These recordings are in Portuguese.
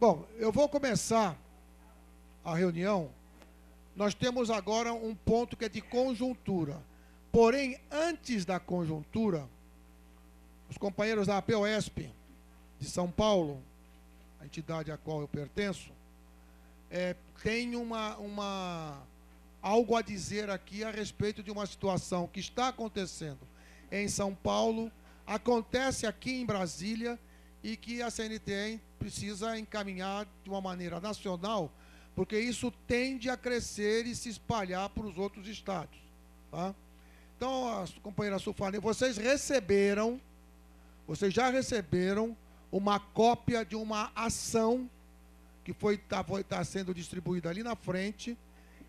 Bom, eu vou começar a reunião. Nós temos agora um ponto que é de conjuntura. Porém, antes da conjuntura, os companheiros da APOESP de São Paulo, a entidade a qual eu pertenço, tem algo a dizer aqui a respeito de uma situação que está acontecendo em São Paulo, acontece aqui em Brasília e que a CNTE precisa encaminhar de uma maneira nacional, porque isso tende a crescer e se espalhar para os outros estados. Tá? Então, as companheiras Sulfane, vocês já receberam uma cópia de uma ação que está sendo distribuída ali na frente.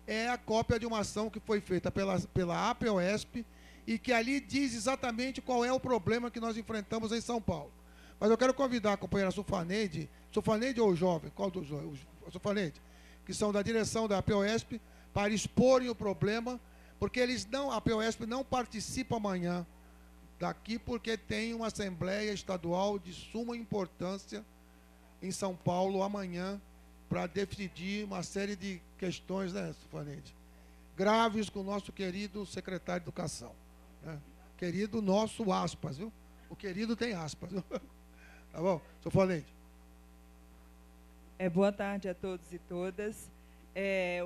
É a cópia de uma ação que foi feita pela APOESP e que ali diz exatamente qual é o problema que nós enfrentamos em São Paulo. Mas eu quero convidar a companheira Sulfaneide ou o jovem, qual dos dois? Sulfaneide, que são da direção da APOESP, para exporem o problema, porque a APOESP não participa amanhã daqui, porque tem uma Assembleia Estadual de suma importância em São Paulo amanhã, para decidir uma série de questões, né, Sulfaneide? Graves com o nosso querido secretário de Educação. Né? Querido nosso, aspas, viu? O querido tem aspas, viu? Tá bom? Sulfaneide. Boa tarde a todos e todas.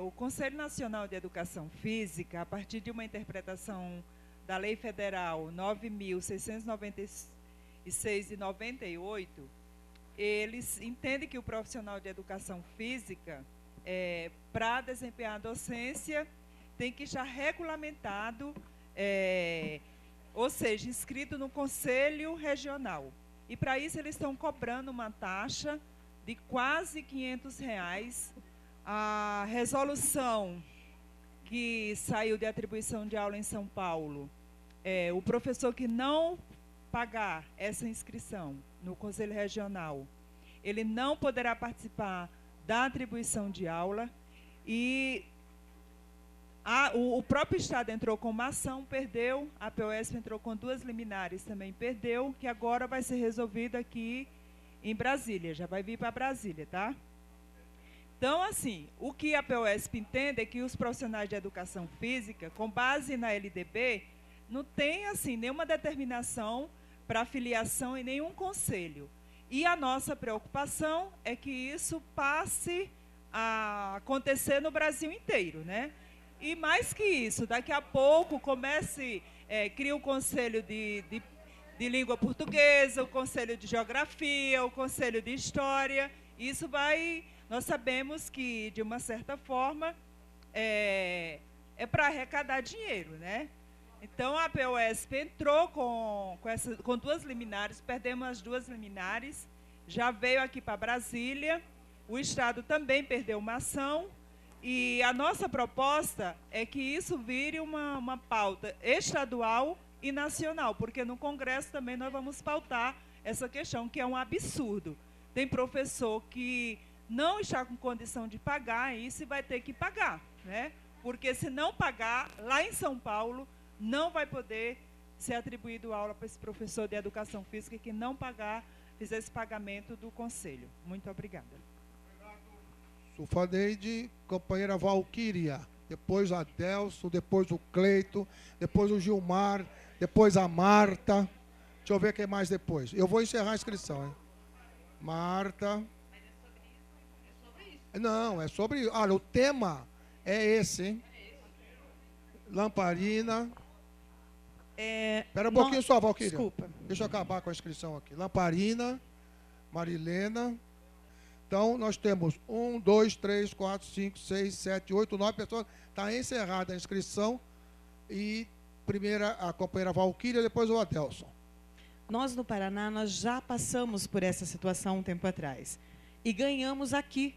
O Conselho Nacional de Educação Física, a partir de uma interpretação da Lei Federal 9.696 de 98, eles entendem que o profissional de educação física, para desempenhar a docência, tem que estar regulamentado, ou seja, inscrito no Conselho Regional. E, para isso, eles estão cobrando uma taxa de quase R$500. A resolução que saiu de atribuição de aula em São Paulo, o professor que não pagar essa inscrição no Conselho Regional, ele não poderá participar da atribuição de aula, e o próprio Estado entrou com uma ação, perdeu, a APOESP entrou com 2 liminares, também perdeu, que agora vai ser resolvido aqui em Brasília, já vai vir para Brasília, tá? Então, assim, o que a APOESP entende é que os profissionais de educação física, com base na LDB, não tem, assim, nenhuma determinação para filiação em nenhum conselho. E a nossa preocupação é que isso passe a acontecer no Brasil inteiro, né? E mais que isso, daqui a pouco cria o conselho de língua portuguesa, o conselho de geografia, o conselho de história. Isso nós sabemos que, de uma certa forma, é para arrecadar dinheiro, né? Então, a APOESP entrou com 2 liminares, perdemos as 2 liminares, já veio aqui para Brasília, o Estado também perdeu uma ação, e a nossa proposta é que isso vire uma pauta estadual e nacional, porque no Congresso também nós vamos pautar essa questão, que é um absurdo. Tem professor que não está com condição de pagar, e isso vai ter que pagar, né? Porque se não pagar, lá em São Paulo, não vai poder ser atribuído aula para esse professor de educação física que não fizer esse pagamento do Conselho. Muito obrigada. Sulfaneide, companheira Valquíria, depois a Adelso, depois o Cleito, depois o Gilmar, depois a Marta. Deixa eu ver quem mais depois. Eu vou encerrar a inscrição, hein? Marta. Não, é sobre... Olha, o tema é esse, hein? Lamparina. Espera um pouquinho só, Valquíria. Desculpa. Deixa eu acabar com a inscrição aqui. Lamparina, Marilena. Então, nós temos 1, 2, 3, 4, 5, 6, 7, 8, 9 pessoas. Está encerrada a inscrição. E primeira a companheira Valquíria, depois o Adelson. Nós, no Paraná, nós já passamos por essa situação um tempo atrás. E ganhamos aqui.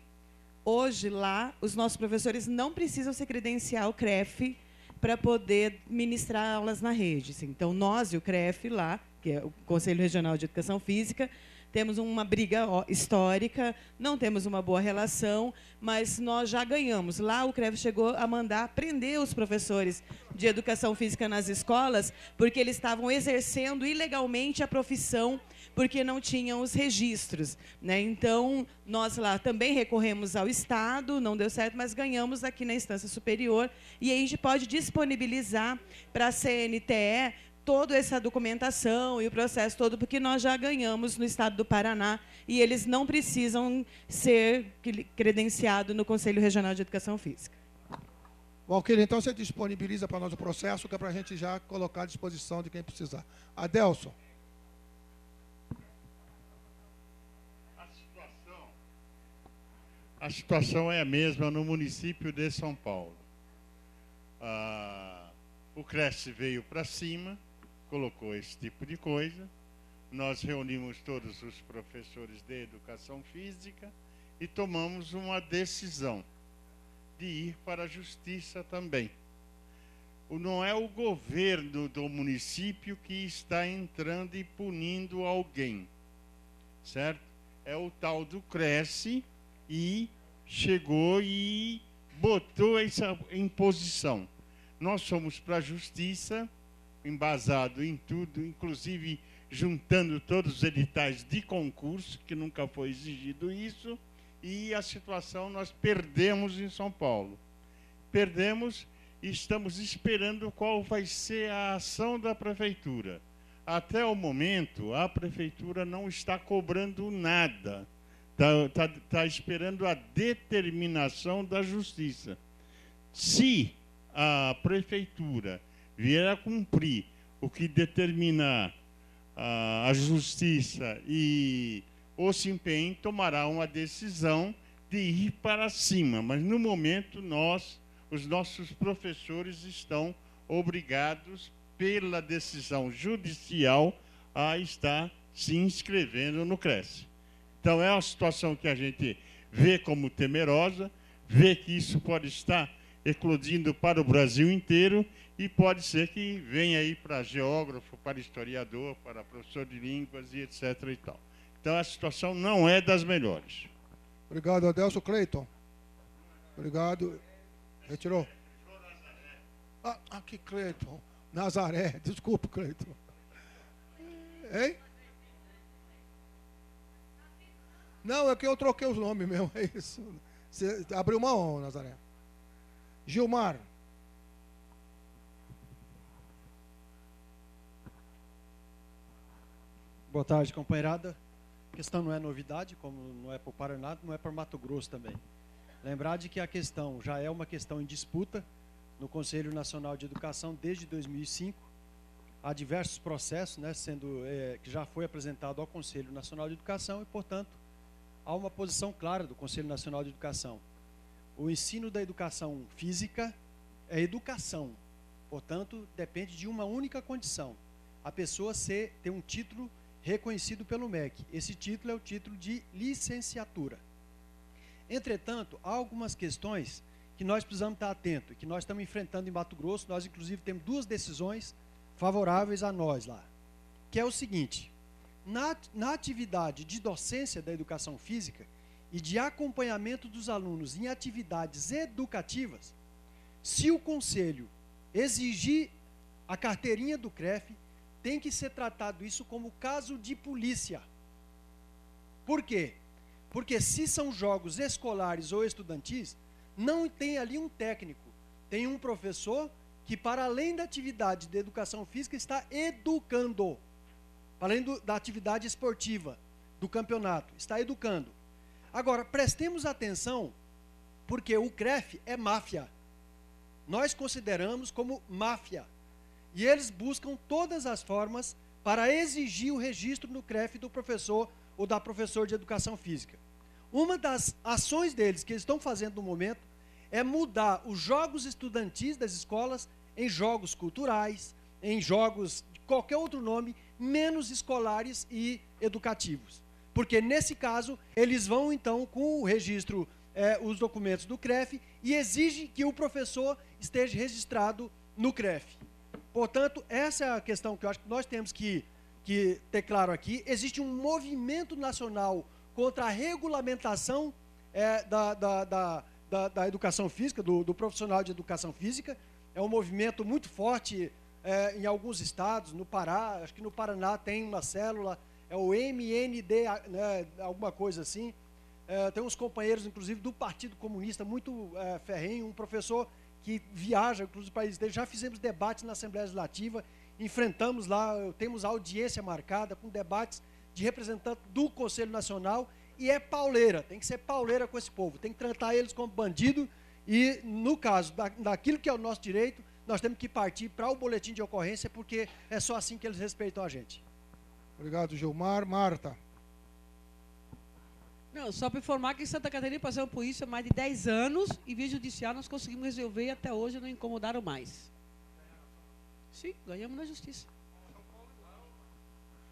Hoje, lá, os nossos professores não precisam se credenciar ao CREF para poder ministrar aulas na rede. Então, nós e o CREF lá, que é o Conselho Regional de Educação Física, temos uma briga histórica, não temos uma boa relação, mas nós já ganhamos. Lá o CREF chegou a mandar prender os professores de educação física nas escolas, porque eles estavam exercendo ilegalmente a profissão, porque não tinham os registros, né? Então, nós lá também recorremos ao Estado, não deu certo, mas ganhamos aqui na instância superior, e aí a gente pode disponibilizar para a CNTE toda essa documentação e o processo todo, porque nós já ganhamos no Estado do Paraná, e eles não precisam ser credenciados no Conselho Regional de Educação Física. Valquíria, então você disponibiliza para nós o processo, que é para a gente já colocar à disposição de quem precisar. Adelson. A situação é a mesma no município de São Paulo. O CREF veio para cima, colocou esse tipo de coisa. Nós reunimos todos os professores de educação física e tomamos uma decisão de ir para a justiça também. Não é o governo do município que está entrando e punindo alguém, certo? É o tal do CREF, e chegou e botou essa imposição. Nós fomos para a justiça, embasado em tudo, inclusive juntando todos os editais de concurso, que nunca foi exigido isso, e a situação nós perdemos em São Paulo. Perdemos e estamos esperando qual vai ser a ação da prefeitura. Até o momento, a prefeitura não está cobrando nada. Está esperando a determinação da justiça. Se a prefeitura vier a cumprir o que determinar a justiça e o SINPEM, tomará uma decisão de ir para cima. Mas, no momento, os nossos professores estão obrigados, pela decisão judicial, a estar se inscrevendo no CREF. Então, é uma situação que a gente vê como temerosa, vê que isso pode estar eclodindo para o Brasil inteiro e pode ser que venha aí para geógrafo, para historiador, para professor de línguas e etc. e tal. Então, a situação não é das melhores. Obrigado, Adelson. Cleiton. Obrigado. Retirou? Aqui, Cleiton. Nazaré. Desculpa, Cleiton. Hein? Não, é que eu troquei os nomes mesmo, é isso. Você abriu mão, Nazaré. Gilmar. Boa tarde, companheirada. A questão não é novidade, como não é para o Paraná, não é para Mato Grosso também. Lembrar de que a questão já é uma questão em disputa no Conselho Nacional de Educação desde 2005. Há diversos processos, né, que já foi apresentado ao Conselho Nacional de Educação e, portanto, há uma posição clara do Conselho Nacional de Educação. O ensino da educação física é educação, portanto, depende de uma única condição: a pessoa ter um título reconhecido pelo MEC. Esse título é o título de licenciatura. Entretanto, há algumas questões que nós precisamos estar atentos, que nós estamos enfrentando em Mato Grosso. Nós, inclusive, temos 2 decisões favoráveis a nós lá, que é o seguinte: na atividade de docência da educação física e de acompanhamento dos alunos em atividades educativas, se o Conselho exigir a carteirinha do CREF, tem que ser tratado isso como caso de polícia. Por quê? Porque se são jogos escolares ou estudantis, não tem ali um técnico, tem um professor que, para além da atividade de educação física, está educando. Para além da atividade esportiva, do campeonato, está educando. Agora, prestemos atenção, porque o CREF é máfia. Nós consideramos como máfia. E eles buscam todas as formas para exigir o registro no CREF do professor ou da professora de educação física. Uma das ações deles, que eles estão fazendo no momento, é mudar os jogos estudantis das escolas em jogos culturais, em jogos de qualquer outro nome, menos escolares e educativos. Porque, nesse caso, eles vão, então, com o registro, os documentos do CREF, e exigem que o professor esteja registrado no CREF. Portanto, essa é a questão que eu acho que nós temos que que ter claro aqui, existe um movimento nacional contra a regulamentação da educação física, do profissional de educação física. É um movimento muito forte em alguns estados, no Pará, acho que no Paraná tem uma célula, é o MND, né, alguma coisa assim. Tem uns companheiros, inclusive, do Partido Comunista, muito ferrenho, um professor que viaja, inclusive, para o país dele. Já fizemos debates na Assembleia Legislativa, enfrentamos lá, temos audiência marcada com debates de representantes do Conselho Nacional, e é pauleira, tem que ser pauleira com esse povo, tem que tratar eles como bandido, e no caso daquilo que é o nosso direito, nós temos que partir para o boletim de ocorrência, porque é só assim que eles respeitam a gente. Obrigado, Gilmar. Marta. Não, só para informar que em Santa Catarina passamos por isso há mais de 10 anos e via judicial nós conseguimos resolver e até hoje não incomodaram mais. Sim, ganhamos na justiça.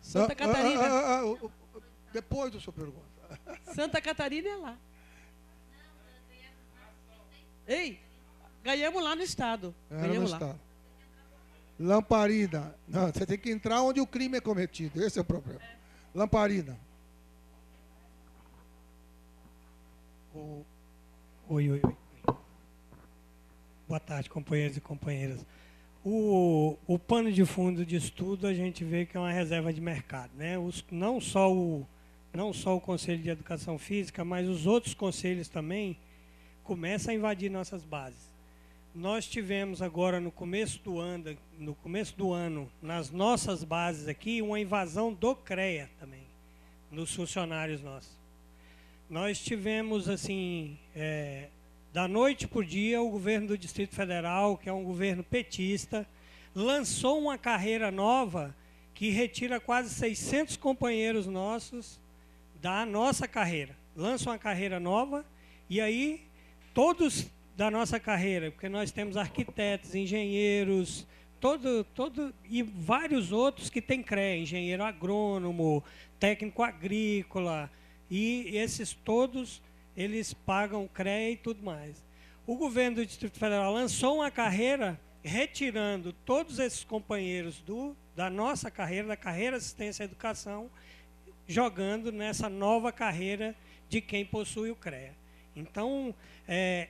Santa Catarina. Depois da sua pergunta. Santa Catarina é lá. Ei, ganhamos lá no estado. Ganhamos lá. Estado. Lamparina. Não, você tem que entrar onde o crime é cometido. Esse é o problema. Lamparina. Oi. Boa tarde, companheiros e companheiras. O pano de fundo disso tudo, a gente vê que é uma reserva de mercado, né? Não só o Conselho de Educação Física, mas os outros conselhos também começam a invadir nossas bases. Nós tivemos agora no começo do ano, nas nossas bases aqui, uma invasão do CREA também, nos funcionários nossos. Nós tivemos, assim, da noite para o dia, o governo do Distrito Federal, que é um governo petista, lançou uma carreira nova que retira quase 600 companheiros nossos da nossa carreira. Lança uma carreira nova e aí todos da nossa carreira, porque nós temos arquitetos, engenheiros, e vários outros que têm CREA, engenheiro agrônomo, técnico agrícola, e esses todos, eles pagam CREA e tudo mais. O governo do Distrito Federal lançou uma carreira retirando todos esses companheiros da nossa carreira, da carreira Assistência à Educação, jogando nessa nova carreira de quem possui o CREA. Então,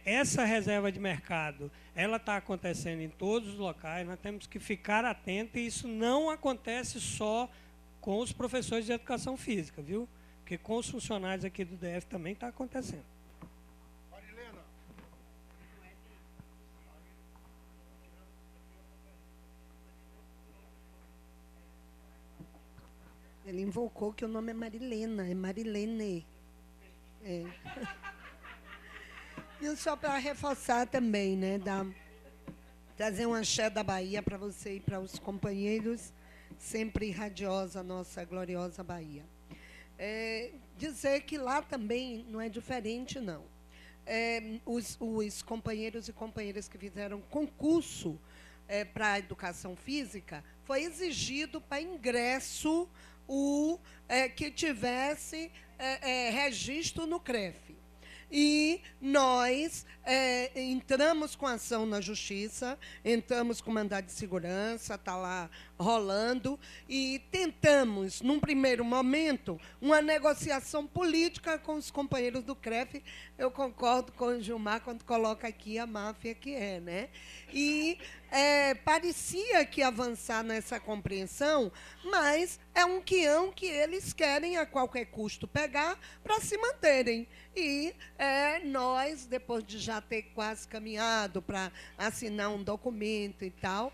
essa reserva de mercado, ela está acontecendo em todos os locais, nós temos que ficar atentos, e isso não acontece só com os professores de educação física, viu? Porque com os funcionários aqui do DF também está acontecendo. Marilena. Ele invocou que o nome é Marilena, é Marilene. E só para reforçar também, né, trazer um axé da Bahia para você e para os companheiros, sempre radiosa a nossa gloriosa Bahia. Dizer que lá também não é diferente, não. Os companheiros e companheiras que fizeram concurso para a educação física, foi exigido para ingresso que tivesse registro no CREF. E nós entramos com ação na Justiça, entramos com mandado de segurança, está lá rolando, e tentamos, num primeiro momento, uma negociação política com os companheiros do CREF. Eu concordo com o Gilmar quando coloca aqui a máfia que é, né? E parecia que ia avançar nessa compreensão, mas é um quião que eles querem a qualquer custo pegar para se manterem. E nós, depois de já ter quase caminhado para assinar um documento e tal,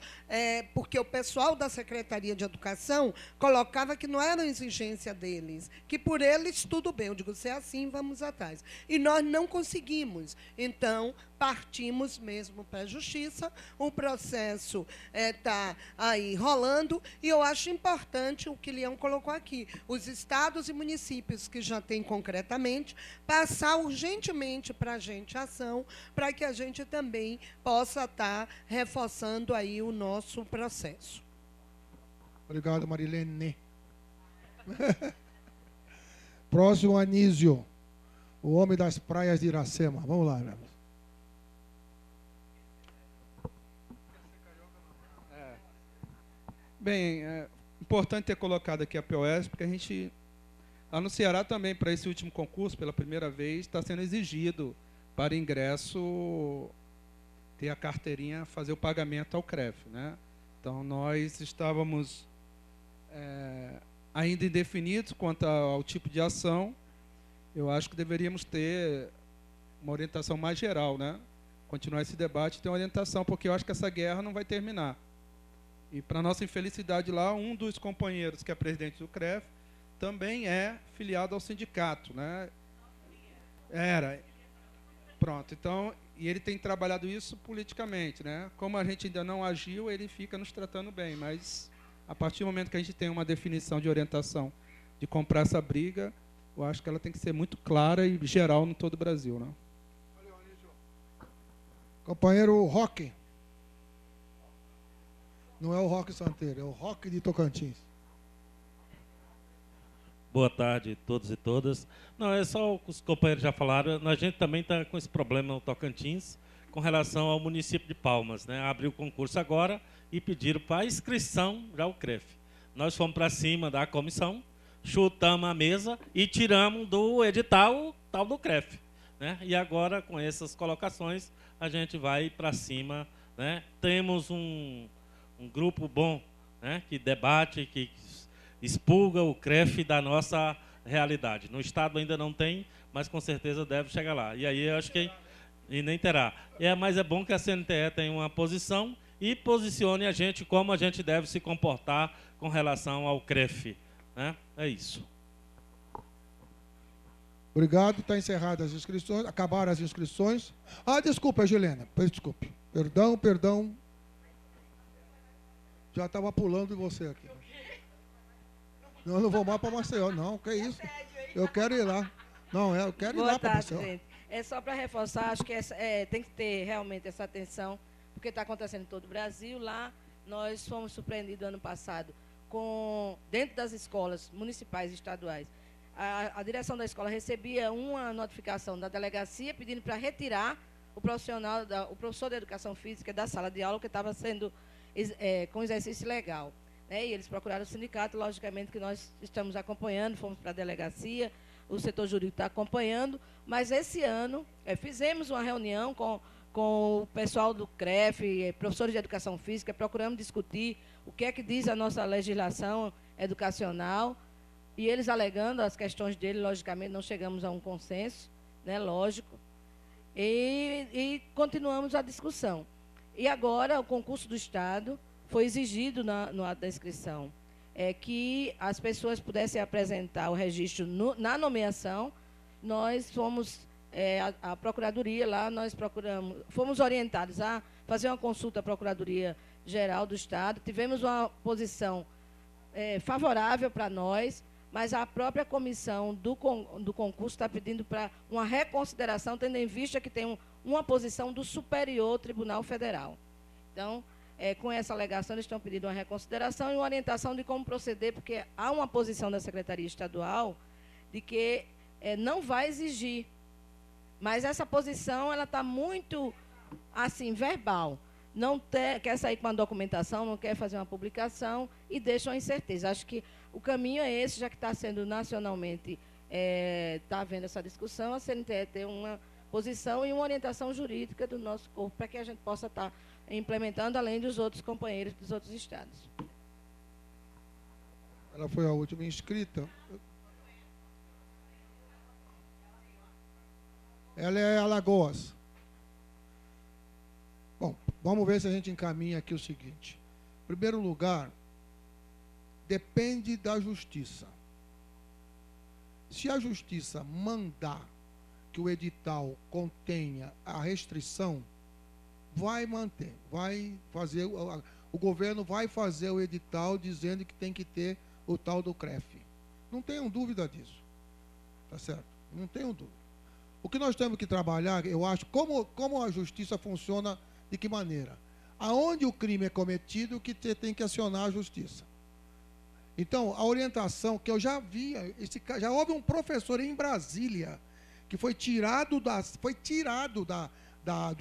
porque o pessoal da Secretaria de Educação colocava que não era exigência deles, que por eles tudo bem. Eu digo, se é assim, vamos atrás. E nós não conseguimos. Então, partimos mesmo para a Justiça, o processo está aí rolando, e eu acho importante o que o Leão colocou aqui, os estados e municípios que já têm concretamente, passar urgentemente para a gente a ação, para que a gente também possa estar reforçando aí o nosso processo. Obrigado, Marilene. Próximo, Anísio, o homem das praias de Iracema. Vamos lá, velho. Bem, importante ter colocado aqui a POS, porque a gente, lá no Ceará também, para esse último concurso, pela primeira vez, está sendo exigido para ingresso ter a carteirinha, fazer o pagamento ao CREF, né? Então, nós estávamos ainda indefinidos quanto ao tipo de ação. Eu acho que deveríamos ter uma orientação mais geral, né? Continuar esse debate e ter uma orientação, porque eu acho que essa guerra não vai terminar. E, para nossa infelicidade lá, um dos companheiros, que é presidente do CREF, também é filiado ao sindicato, né? Era. Pronto, então, e ele tem trabalhado isso politicamente, né? Como a gente ainda não agiu, ele fica nos tratando bem, mas a partir do momento que a gente tem uma definição de orientação de comprar essa briga, eu acho que ela tem que ser muito clara e geral no todo o Brasil, né? Companheiro Roque. Não é o Roque Santeiro, é o Roque de Tocantins. Boa tarde a todos e todas. Não, é só o que os companheiros já falaram. A gente também está com esse problema no Tocantins com relação ao município de Palmas, né? Abriu o concurso agora e pediram para inscrição já o CREF. Nós fomos para cima da comissão, chutamos a mesa e tiramos do edital o tal do CREF, né? E agora, com essas colocações, a gente vai para cima, né? Temos um grupo bom, né? Que debate, que expurga o CREF da nossa realidade. No Estado ainda não tem, mas com certeza deve chegar lá. E aí eu acho que e nem terá. Mas é bom que a CNTE tenha uma posição e posicione a gente como a gente deve se comportar com relação ao CREF, né? É isso. Obrigado, está encerradas as inscrições, acabaram as inscrições. Ah, desculpa, Gilena, desculpe. Perdão. Já estava pulando em você aqui. Não, eu não vou mais para Maceió, não, que isso? Eu quero ir lá. Não, eu quero ir lá para Maceió. Boa tarde, gente. É só para reforçar, acho que tem que ter realmente essa atenção, porque está acontecendo em todo o Brasil. Lá, nós fomos surpreendidos ano passado, dentro das escolas municipais e estaduais, a direção da escola recebia uma notificação da delegacia pedindo para retirar o professor de educação física da sala de aula, que estava sendo com exercício ilegal. E eles procuraram o sindicato, logicamente que nós estamos acompanhando, fomos para a delegacia, o setor jurídico está acompanhando, mas esse ano fizemos uma reunião com o pessoal do CREF, professores de educação física, procuramos discutir o que é que diz a nossa legislação educacional, e eles alegando as questões dele, logicamente não chegamos a um consenso, né, lógico, e continuamos a discussão. E agora o concurso do Estado foi exigido no ato da inscrição que as pessoas pudessem apresentar o registro na nomeação. Nós fomos, a Procuradoria lá, fomos orientados a fazer uma consulta à Procuradoria-Geral do Estado, tivemos uma posição favorável para nós, mas a própria comissão do concurso está pedindo para uma reconsideração, tendo em vista que tem uma posição do Superior Tribunal Federal. Então, com essa alegação, eles estão pedindo uma reconsideração e uma orientação de como proceder, porque há uma posição da Secretaria Estadual de que não vai exigir. Mas essa posição está muito assim, verbal. Não quer sair com uma documentação, não quer fazer uma publicação e deixa uma incerteza. Acho que o caminho é esse, já que está sendo nacionalmente, está havendo essa discussão, a CNTE ter uma posição e uma orientação jurídica do nosso corpo, para que a gente possa estar implementando, além dos outros companheiros dos outros estados. Ela foi a última inscrita. Ela é Alagoas. Bom, vamos ver se a gente encaminha aqui o seguinte. Em primeiro lugar, depende da justiça. Se a justiça mandar que o edital contenha a restrição, vai manter, vai fazer, o governo vai fazer o edital dizendo que tem que ter o tal do CREF. Não tenham dúvida disso. Tá certo? Não tenham dúvida. O que nós temos que trabalhar, eu acho, como a justiça funciona, de que maneira? Aonde o crime é cometido, que tem que acionar a justiça. Então, a orientação que eu já via, já houve um professor em Brasília que foi tirado de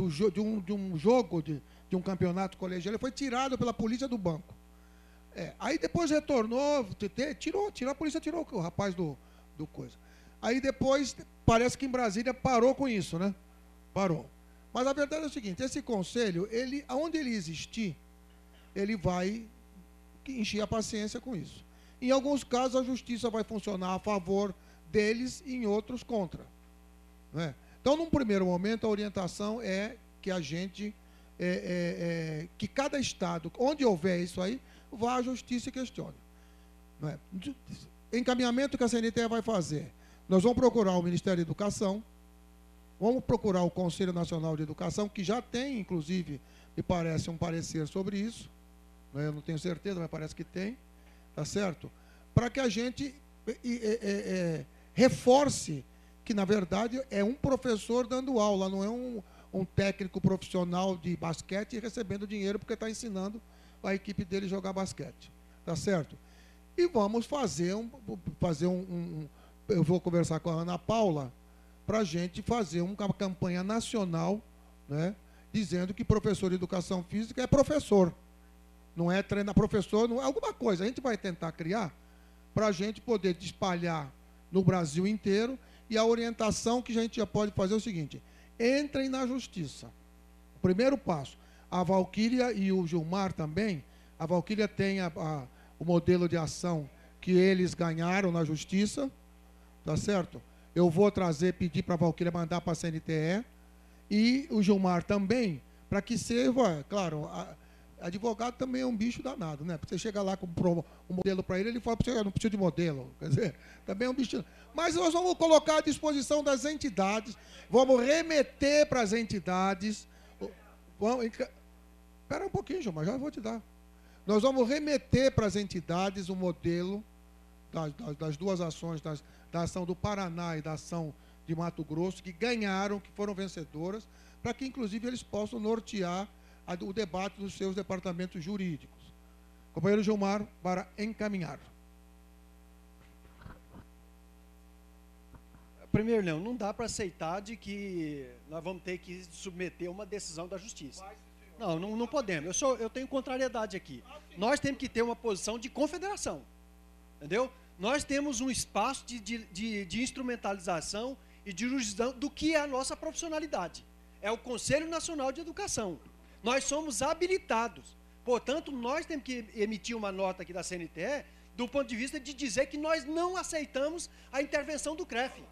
um jogo de um campeonato colegial, ele foi tirado pela polícia do banco. Aí depois retornou, a polícia tirou o rapaz do coisa. Aí depois, parece que em Brasília parou com isso, né? Parou. Mas a verdade é o seguinte, esse conselho, onde ele existir, ele vai encher a paciência com isso. Em alguns casos, a justiça vai funcionar a favor deles e em outros contra. Né? Então, num primeiro momento, a orientação é que a gente, que cada estado, onde houver isso aí, vá à justiça e questione. Não é? Encaminhamento que a CNTE vai fazer. Nós vamos procurar o Ministério da Educação, vamos procurar o Conselho Nacional de Educação, que já tem, inclusive, me parece, um parecer sobre isso. Né? Eu não tenho certeza, mas parece que tem. Tá certo? Para que a gente reforce que, na verdade, é um professor dando aula, não é um técnico profissional de basquete recebendo dinheiro porque está ensinando a equipe dele jogar basquete. Tá certo? E vamos fazer eu vou conversar com a Ana Paula para a gente fazer uma campanha nacional, né, dizendo que professor de educação física é professor. Não é treinar professor, não é alguma coisa. A gente vai tentar criar para a gente poder espalhar no Brasil inteiro, e a orientação que a gente já pode fazer é o seguinte: entrem na justiça. O primeiro passo. A Valquíria e o Gilmar também, a Valquíria tem o modelo de ação que eles ganharam na justiça, tá certo? Eu vou pedir para a Valquíria mandar para a CNTE, e o Gilmar também, para que sirva, claro, advogado também é um bicho danado, né? Você chega lá com um modelo para ele fala para você, eu não preciso de modelo. Quer dizer, também é um bicho. Mas nós vamos colocar à disposição das entidades, vamos remeter para as entidades. Espera um pouquinho, Gilmar, já vou te dar. Nós vamos remeter para as entidades o modelo das duas ações, da ação do Paraná e da ação de Mato Grosso, que ganharam, que foram vencedoras, para que, inclusive, eles possam nortear o debate dos seus departamentos jurídicos. Companheiro Gilmar, para encaminhar. Primeiro, Leão, não dá para aceitar de que nós vamos ter que submeter uma decisão da justiça. Não podemos. Eu tenho contrariedade aqui. Nós temos que ter uma posição de confederação. Entendeu? Nós temos um espaço de instrumentalização e de jurisdição do que é a nossa profissionalidade. É o Conselho Nacional de Educação. Nós somos habilitados. Portanto, nós temos que emitir uma nota aqui da CNTE do ponto de vista de dizer que nós não aceitamos a intervenção do CREF.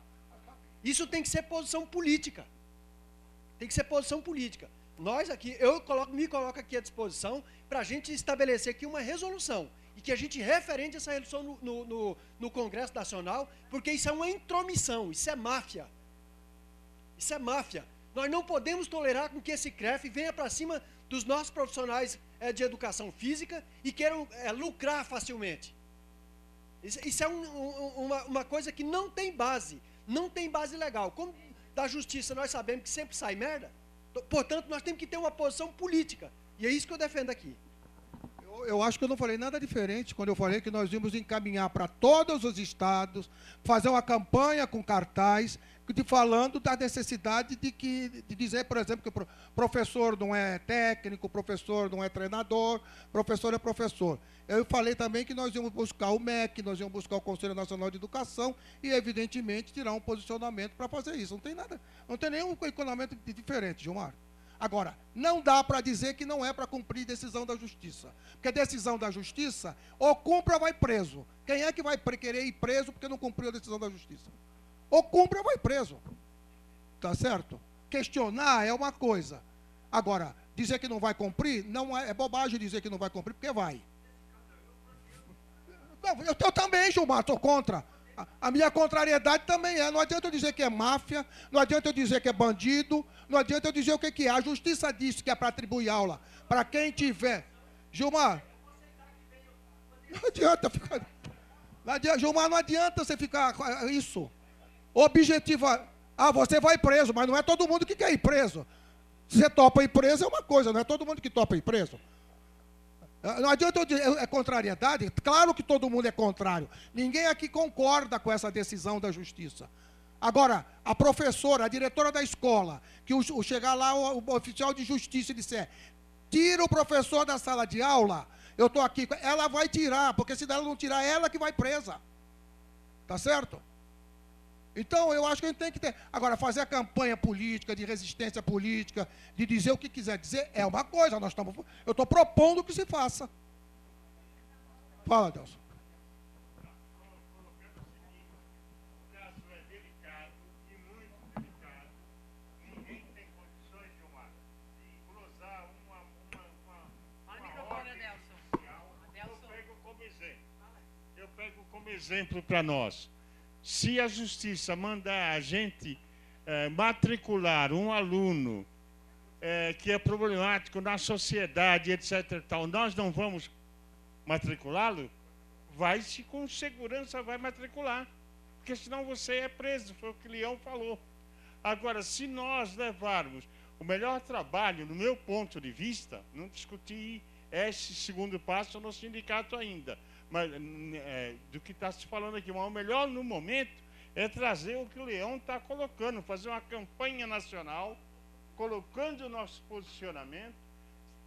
Isso tem que ser posição política. Tem que ser posição política. Nós aqui, me coloco aqui à disposição para a gente estabelecer aqui uma resolução e que a gente referende essa resolução no Congresso Nacional, porque isso é uma intromissão, isso é máfia. Isso é máfia. Nós não podemos tolerar com que esse CREF venha para cima dos nossos profissionais de educação física e queiram lucrar facilmente. Isso é uma coisa que não tem base legal. Como da justiça nós sabemos que sempre sai merda, portanto, nós temos que ter uma posição política. E é isso que eu defendo aqui. Eu acho que eu não falei nada diferente quando eu falei que nós íamos encaminhar para todos os estados, fazer uma campanha com cartaz, falando da necessidade de dizer, por exemplo, que o professor não é técnico, o professor não é treinador, professor é professor. Eu falei também que nós íamos buscar o MEC, nós íamos buscar o Conselho Nacional de Educação e, evidentemente, tirar um posicionamento para fazer isso. Não tem nada, não tem nenhum posicionamento diferente, Gilmar. Agora, não dá para dizer que não é para cumprir decisão da justiça. Porque decisão da justiça, ou cumpre ou vai preso. Quem é que vai querer ir preso porque não cumpriu a decisão da justiça? Ou cumpre ou vai preso. Tá certo? Questionar é uma coisa. Agora, dizer que não vai cumprir, não é bobagem dizer que não vai cumprir, porque vai. Eu também, Gilmar, estou contra. A minha contrariedade também é. Não adianta eu dizer que é máfia, não adianta eu dizer que é bandido, não adianta eu dizer o que é. A justiça disse que é para atribuir aula. Para quem tiver. Gilmar, não adianta ficar. Gilmar, não adianta você ficar. Isso. Objetiva. Você vai preso, mas não é todo mundo que quer ir preso. Se você topa ir preso é uma coisa, não é todo mundo que topa ir preso. Não adianta eu dizer, é contrariedade? Claro que todo mundo é contrário. Ninguém aqui concorda com essa decisão da justiça. Agora, a professora, a diretora da escola, que chegar lá o oficial de justiça e disser, tira o professor da sala de aula, eu estou aqui, ela vai tirar, porque se ela não tirar, é ela que vai presa. Tá certo? Então, eu acho que a gente tem que ter... Agora, fazer a campanha política, de resistência política, de dizer o que quiser dizer, é uma coisa. Eu estou propondo que se faça. Fala, Adelson. Eu pego como exemplo para nós. Se a justiça mandar a gente matricular um aluno que é problemático na sociedade, etc., tal, nós não vamos matriculá-lo? Vai-se com segurança, vai matricular. Porque senão você é preso, foi o que o Leão falou. Agora, se nós levarmos o melhor trabalho, no meu ponto de vista, não discuti esse segundo passo no sindicato ainda, mas do que está se falando aqui, mas o melhor no momento é trazer o que o Leão está colocando, fazer uma campanha nacional, colocando o nosso posicionamento,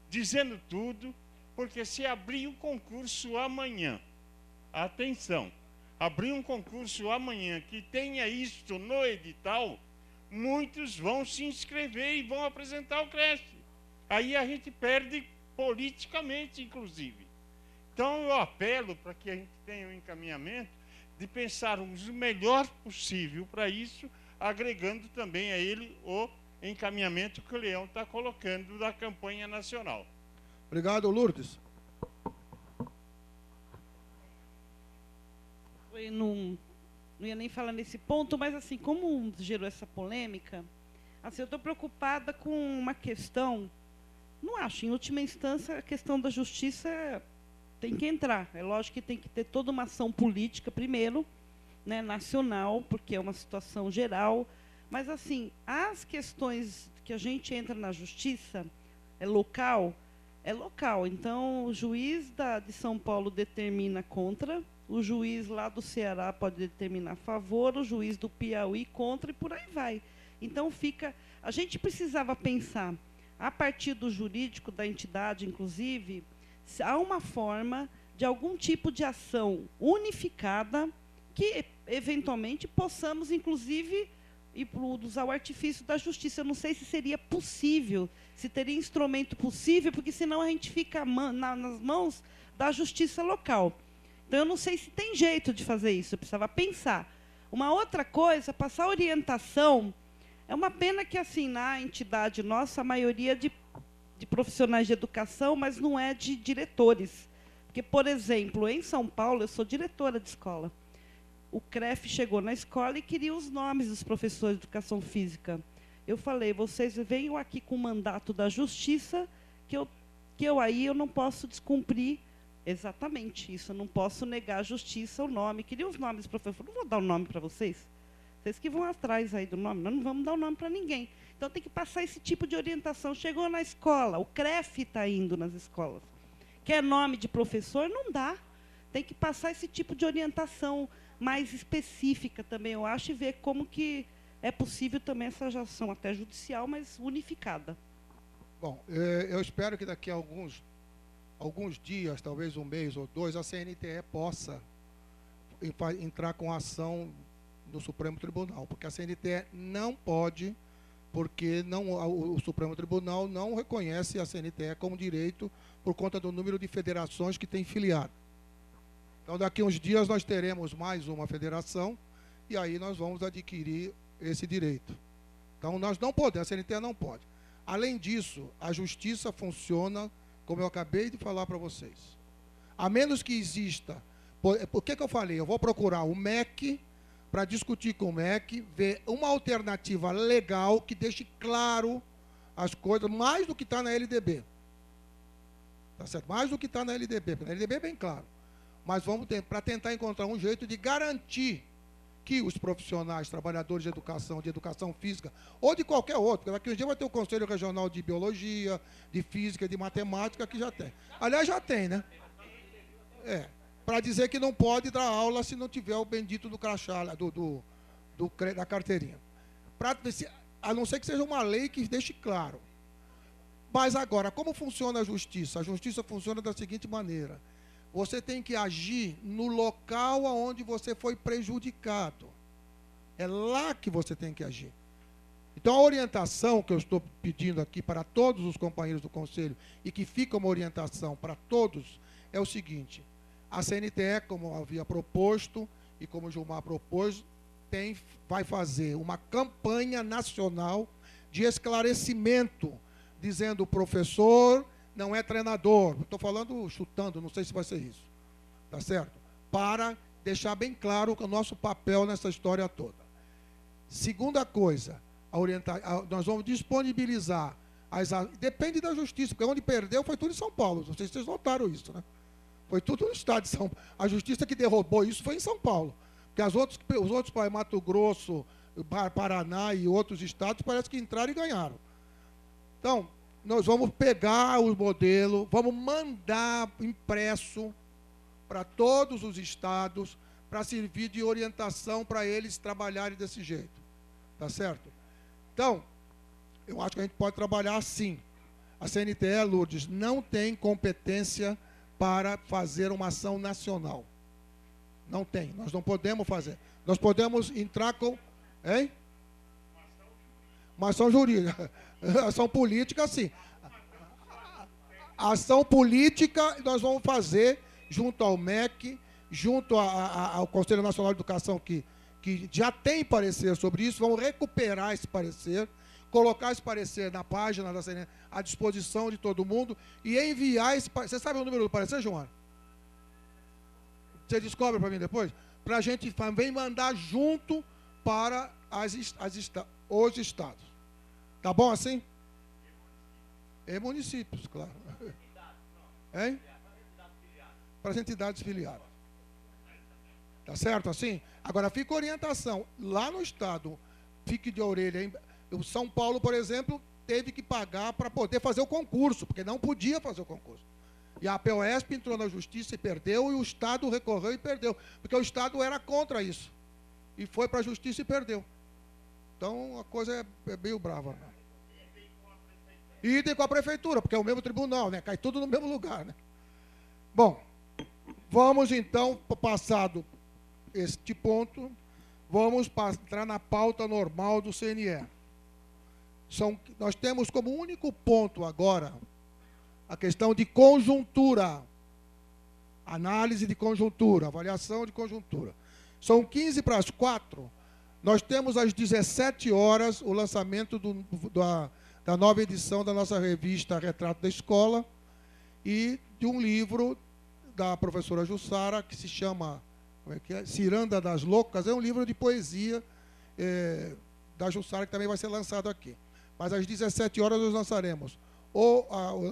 dizendo tudo, porque se abrir o concurso amanhã, atenção, abrir um concurso amanhã que tenha isso no edital, muitos vão se inscrever e vão apresentar o creche. Aí a gente perde politicamente, inclusive. Então, eu apelo para que a gente tenha um encaminhamento de pensarmos o melhor possível para isso, agregando também a ele o encaminhamento que o Leão está colocando da campanha nacional. Obrigado, Lourdes. Eu não ia nem falar nesse ponto, mas assim, como gerou essa polêmica, assim, eu estou preocupada com uma questão, não acho, em última instância, a questão da justiça tem que entrar. É lógico que tem que ter toda uma ação política primeiro, né, nacional, porque é uma situação geral, mas assim, as questões que a gente entra na justiça é local. Então, o juiz de São Paulo determina contra, o juiz lá do Ceará pode determinar a favor, o juiz do Piauí contra e por aí vai. Então, a gente precisava pensar, a partir do jurídico da entidade, inclusive, se há uma forma de algum tipo de ação unificada que, eventualmente, possamos, inclusive, usar o artifício da justiça. Eu não sei se seria possível, se teria instrumento possível, porque senão a gente fica nas mãos da justiça local. Então, eu não sei se tem jeito de fazer isso, eu precisava pensar. Uma outra coisa, passar orientação, é uma pena que, assim, na entidade nossa, a maioria de profissionais de educação, mas não é de diretores. Porque, por exemplo, em São Paulo, eu sou diretora de escola. O CREF chegou na escola e queria os nomes dos professores de educação física. Eu falei, vocês venham aqui com o mandato da justiça, que eu não posso descumprir exatamente isso. Eu não posso negar à justiça o nome. Queria os nomes dos professores. Não vou dar o nome para vocês. Vocês que vão atrás aí do nome. Nós não vamos dar o nome para ninguém. Então, tem que passar esse tipo de orientação. Chegou na escola, o CREF está indo nas escolas. Quer nome de professor? Não dá. Tem que passar esse tipo de orientação mais específica também, eu acho, e ver como que é possível também essa ação, até judicial, mas unificada. Bom, eu espero que daqui a alguns dias, talvez um mês ou dois, a CNTE possa entrar com ação no Supremo Tribunal, porque a CNTE não pode, porque o Supremo Tribunal não reconhece a CNTE como direito por conta do número de federações que tem filiado. Então, daqui a uns dias, nós teremos mais uma federação e aí nós vamos adquirir esse direito. Então, nós não podemos, a CNTE não pode. Além disso, a justiça funciona, como eu acabei de falar para vocês. A menos que exista... Por que eu falei? Eu vou procurar o MEC para discutir com o MEC, ver uma alternativa legal que deixe claro as coisas, mais do que está na LDB. Tá certo? Mais do que está na LDB, porque na LDB é bem claro. Mas vamos para tentar encontrar um jeito de garantir que os profissionais, trabalhadores de educação física, ou de qualquer outro, porque daqui a um dia vai ter o Conselho Regional de Biologia, de Física, de Matemática, que já tem. Aliás, já tem, né? Para dizer que não pode dar aula se não tiver o bendito do crachá, da carteirinha. A não ser que seja uma lei que deixe claro. Mas agora, como funciona a justiça? A justiça funciona da seguinte maneira. Você tem que agir no local onde você foi prejudicado. É lá que você tem que agir. Então, a orientação que eu estou pedindo aqui para todos os companheiros do Conselho, e que fica uma orientação para todos, é o seguinte: a CNTE, como havia proposto, e como o Gilmar propôs, vai fazer uma campanha nacional de esclarecimento, dizendo o professor não é treinador. Estou falando, chutando, não sei se vai ser isso. Tá certo? Para deixar bem claro o nosso papel nessa história toda. Segunda coisa, nós vamos disponibilizar, depende da justiça, porque onde perdeu foi tudo em São Paulo. Não sei se vocês notaram isso, né? Foi tudo no estado de São Paulo. A justiça que derrubou isso foi em São Paulo. Porque os outros para Mato Grosso, Paraná e outros estados parece que entraram e ganharam. Então, nós vamos pegar o modelo, vamos mandar impresso para todos os estados para servir de orientação para eles trabalharem desse jeito. Tá certo? Então, eu acho que a gente pode trabalhar assim. A CNTE, Lourdes, não tem competência para fazer uma ação nacional. Não tem. Nós não podemos fazer. Nós podemos entrar com... Hein? Uma ação jurídica. Ação política, sim. A ação política nós vamos fazer junto ao MEC, junto ao Conselho Nacional de Educação, que já tem parecer sobre isso. Vamos recuperar esse parecer, colocar esse parecer na página da CNTE à disposição de todo mundo e enviar esse parecer. Você sabe o número do parecer, João? Você descobre para mim depois? Para a gente também mandar junto para os estados. Tá bom assim? E municípios, claro. Hein? Para as entidades filiadas. Tá certo assim? Agora, fica orientação. Lá no estado, fique de orelha. Hein? O São Paulo, por exemplo, teve que pagar para poder fazer o concurso, porque não podia fazer o concurso. E a APOESP entrou na justiça e perdeu, e o estado recorreu e perdeu. Porque o estado era contra isso. E foi para a justiça e perdeu. Então, a coisa é meio brava. E idem com a prefeitura, porque é o mesmo tribunal, né? Cai tudo no mesmo lugar, né? Bom, vamos então, passado este ponto, vamos entrar na pauta normal do CNE. Nós temos como único ponto agora a questão de conjuntura, análise de conjuntura, avaliação de conjuntura. São 15 para as 4, nós temos às 17 horas o lançamento da nova edição da nossa revista Retrato da Escola e de um livro da professora Jussara, que se chama, como é que é? Ciranda das Loucas, é um livro de poesia da Jussara, que também vai ser lançado aqui. Mas às 17 horas nós lançaremos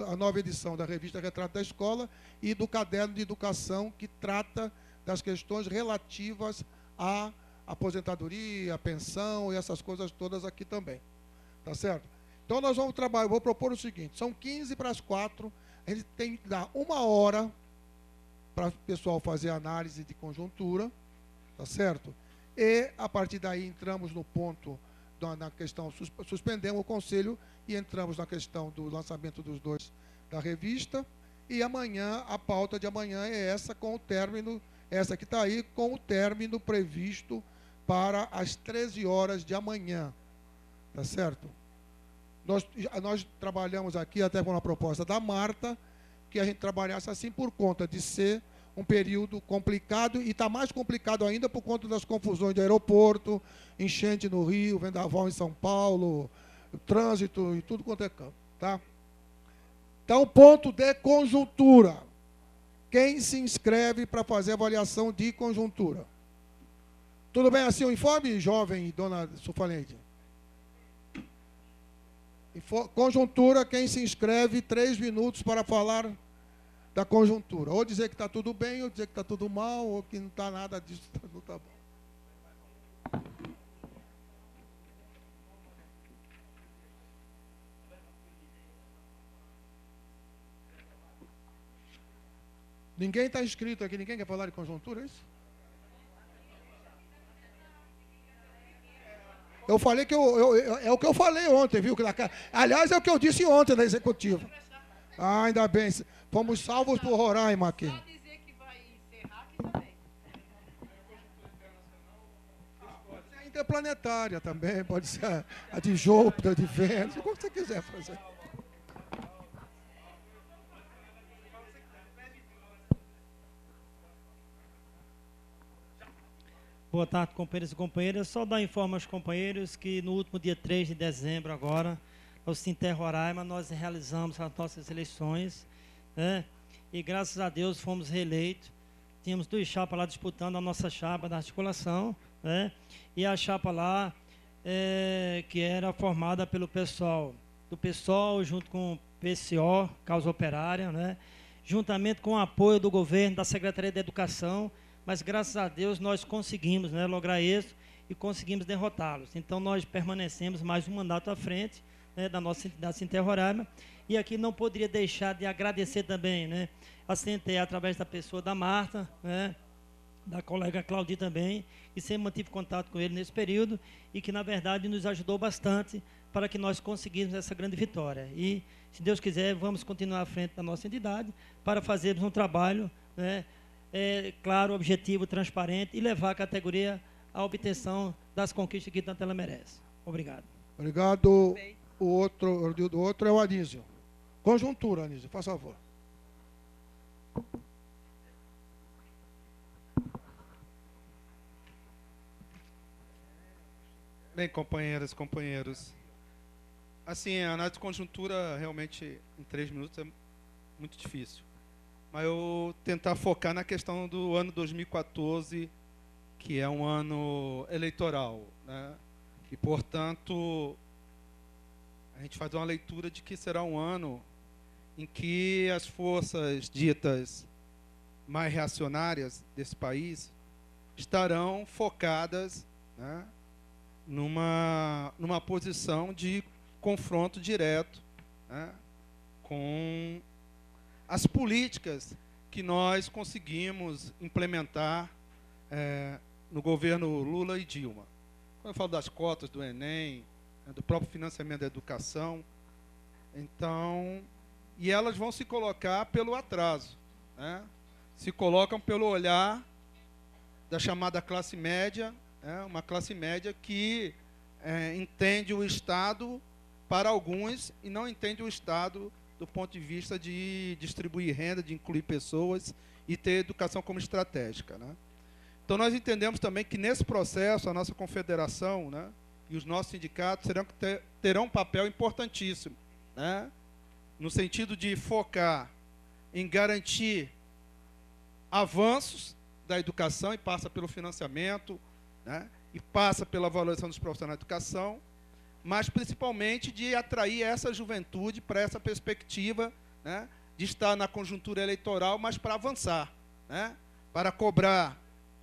a nova edição da revista Retrato da Escola e do caderno de educação, que trata das questões relativas à aposentadoria, à pensão e essas coisas todas aqui também. Tá certo? Então nós vamos trabalhar, vou propor o seguinte, são 15 para as 4, a gente tem que dar 1 hora para o pessoal fazer análise de conjuntura, tá certo? E, a partir daí, entramos no ponto, na questão, suspendemos o conselho e entramos na questão do lançamento dos dois da revista, e amanhã, a pauta de amanhã é essa, com o término, essa que está aí, com o término previsto para as 13 horas de amanhã, tá certo? Nós trabalhamos aqui até com uma proposta da Marta, que a gente trabalhasse assim por conta de ser um período complicado, e está mais complicado ainda por conta das confusões de aeroporto, enchente no Rio, vendaval em São Paulo, trânsito e tudo quanto é campo. Tá? Então, ponto de conjuntura. Quem se inscreve para fazer avaliação de conjuntura? Tudo bem assim o informe, jovem e dona Sufalente? Conjuntura, quem se inscreve, 3 minutos para falar da conjuntura. Ou dizer que está tudo bem, ou dizer que está tudo mal, ou que não está nada disso, não está bom. Ninguém está inscrito aqui, ninguém quer falar de conjuntura, é isso? Eu falei que é o que eu falei ontem, viu? Aliás, é o que eu disse ontem na executiva. Ah, ainda bem. Fomos salvos por Roraima aqui. Só dizer que vai encerrar aqui também. Pode ser a interplanetária também, pode ser a de Júpiter, de Vênus, como você quiser fazer. Boa tarde, companheiros e companheiras. Só dar informe aos companheiros que no último dia 3 de dezembro agora, no Sinter Roraima, nós realizamos as nossas eleições, né? E graças a Deus fomos reeleitos. Tínhamos 2 chapas lá disputando a nossa chapa da articulação, né? E a chapa lá, que era formada pelo pessoal do PSOL, junto com o PCO, Causa Operária, né? Juntamente com o apoio do governo, da Secretaria de Educação, mas graças a Deus nós conseguimos, né, lograr isso e conseguimos derrotá-los. Então nós permanecemos mais um mandato à frente, né, da nossa entidade Sinter Roraima, e aqui não poderia deixar de agradecer também, né, a Sinter através da pessoa da Marta, né, da colega Claudi também, e sempre mantive contato com ele nesse período e que na verdade nos ajudou bastante para que nós conseguíssemos essa grande vitória. E se Deus quiser vamos continuar à frente da nossa entidade para fazermos um trabalho, né, claro, objetivo, transparente e levar a categoria à obtenção das conquistas que tanto ela merece. Obrigado. Obrigado. O outro é o Anísio. Conjuntura, Anísio, faz favor. Bem, companheiras e companheiros, assim, a análise de conjuntura realmente em 3 minutos é muito difícil. Mas eu tentar focar na questão do ano 2014, que é um ano eleitoral, né? E, portanto, a gente faz uma leitura de que será um ano em que as forças ditas mais reacionárias desse país estarão focadas, né, numa posição de confronto direto, né, com as políticas que nós conseguimos implementar no governo Lula e Dilma. Quando eu falo das cotas do Enem, do próprio financiamento da educação, então, e elas vão se colocar pelo atraso, né? Se colocam pelo olhar da chamada classe média, uma classe média que entende o Estado para alguns e não entende o Estado do ponto de vista de distribuir renda, de incluir pessoas e ter educação como estratégica, né? Então, nós entendemos também que, nesse processo, a nossa confederação, né, e os nossos sindicatos terão um papel importantíssimo, né, no sentido de focar em garantir avanços da educação, e passa pelo financiamento, né, e passa pela valorização dos profissionais da educação, mas principalmente de atrair essa juventude para essa perspectiva, né, de estar na conjuntura eleitoral, mas para avançar, né, para cobrar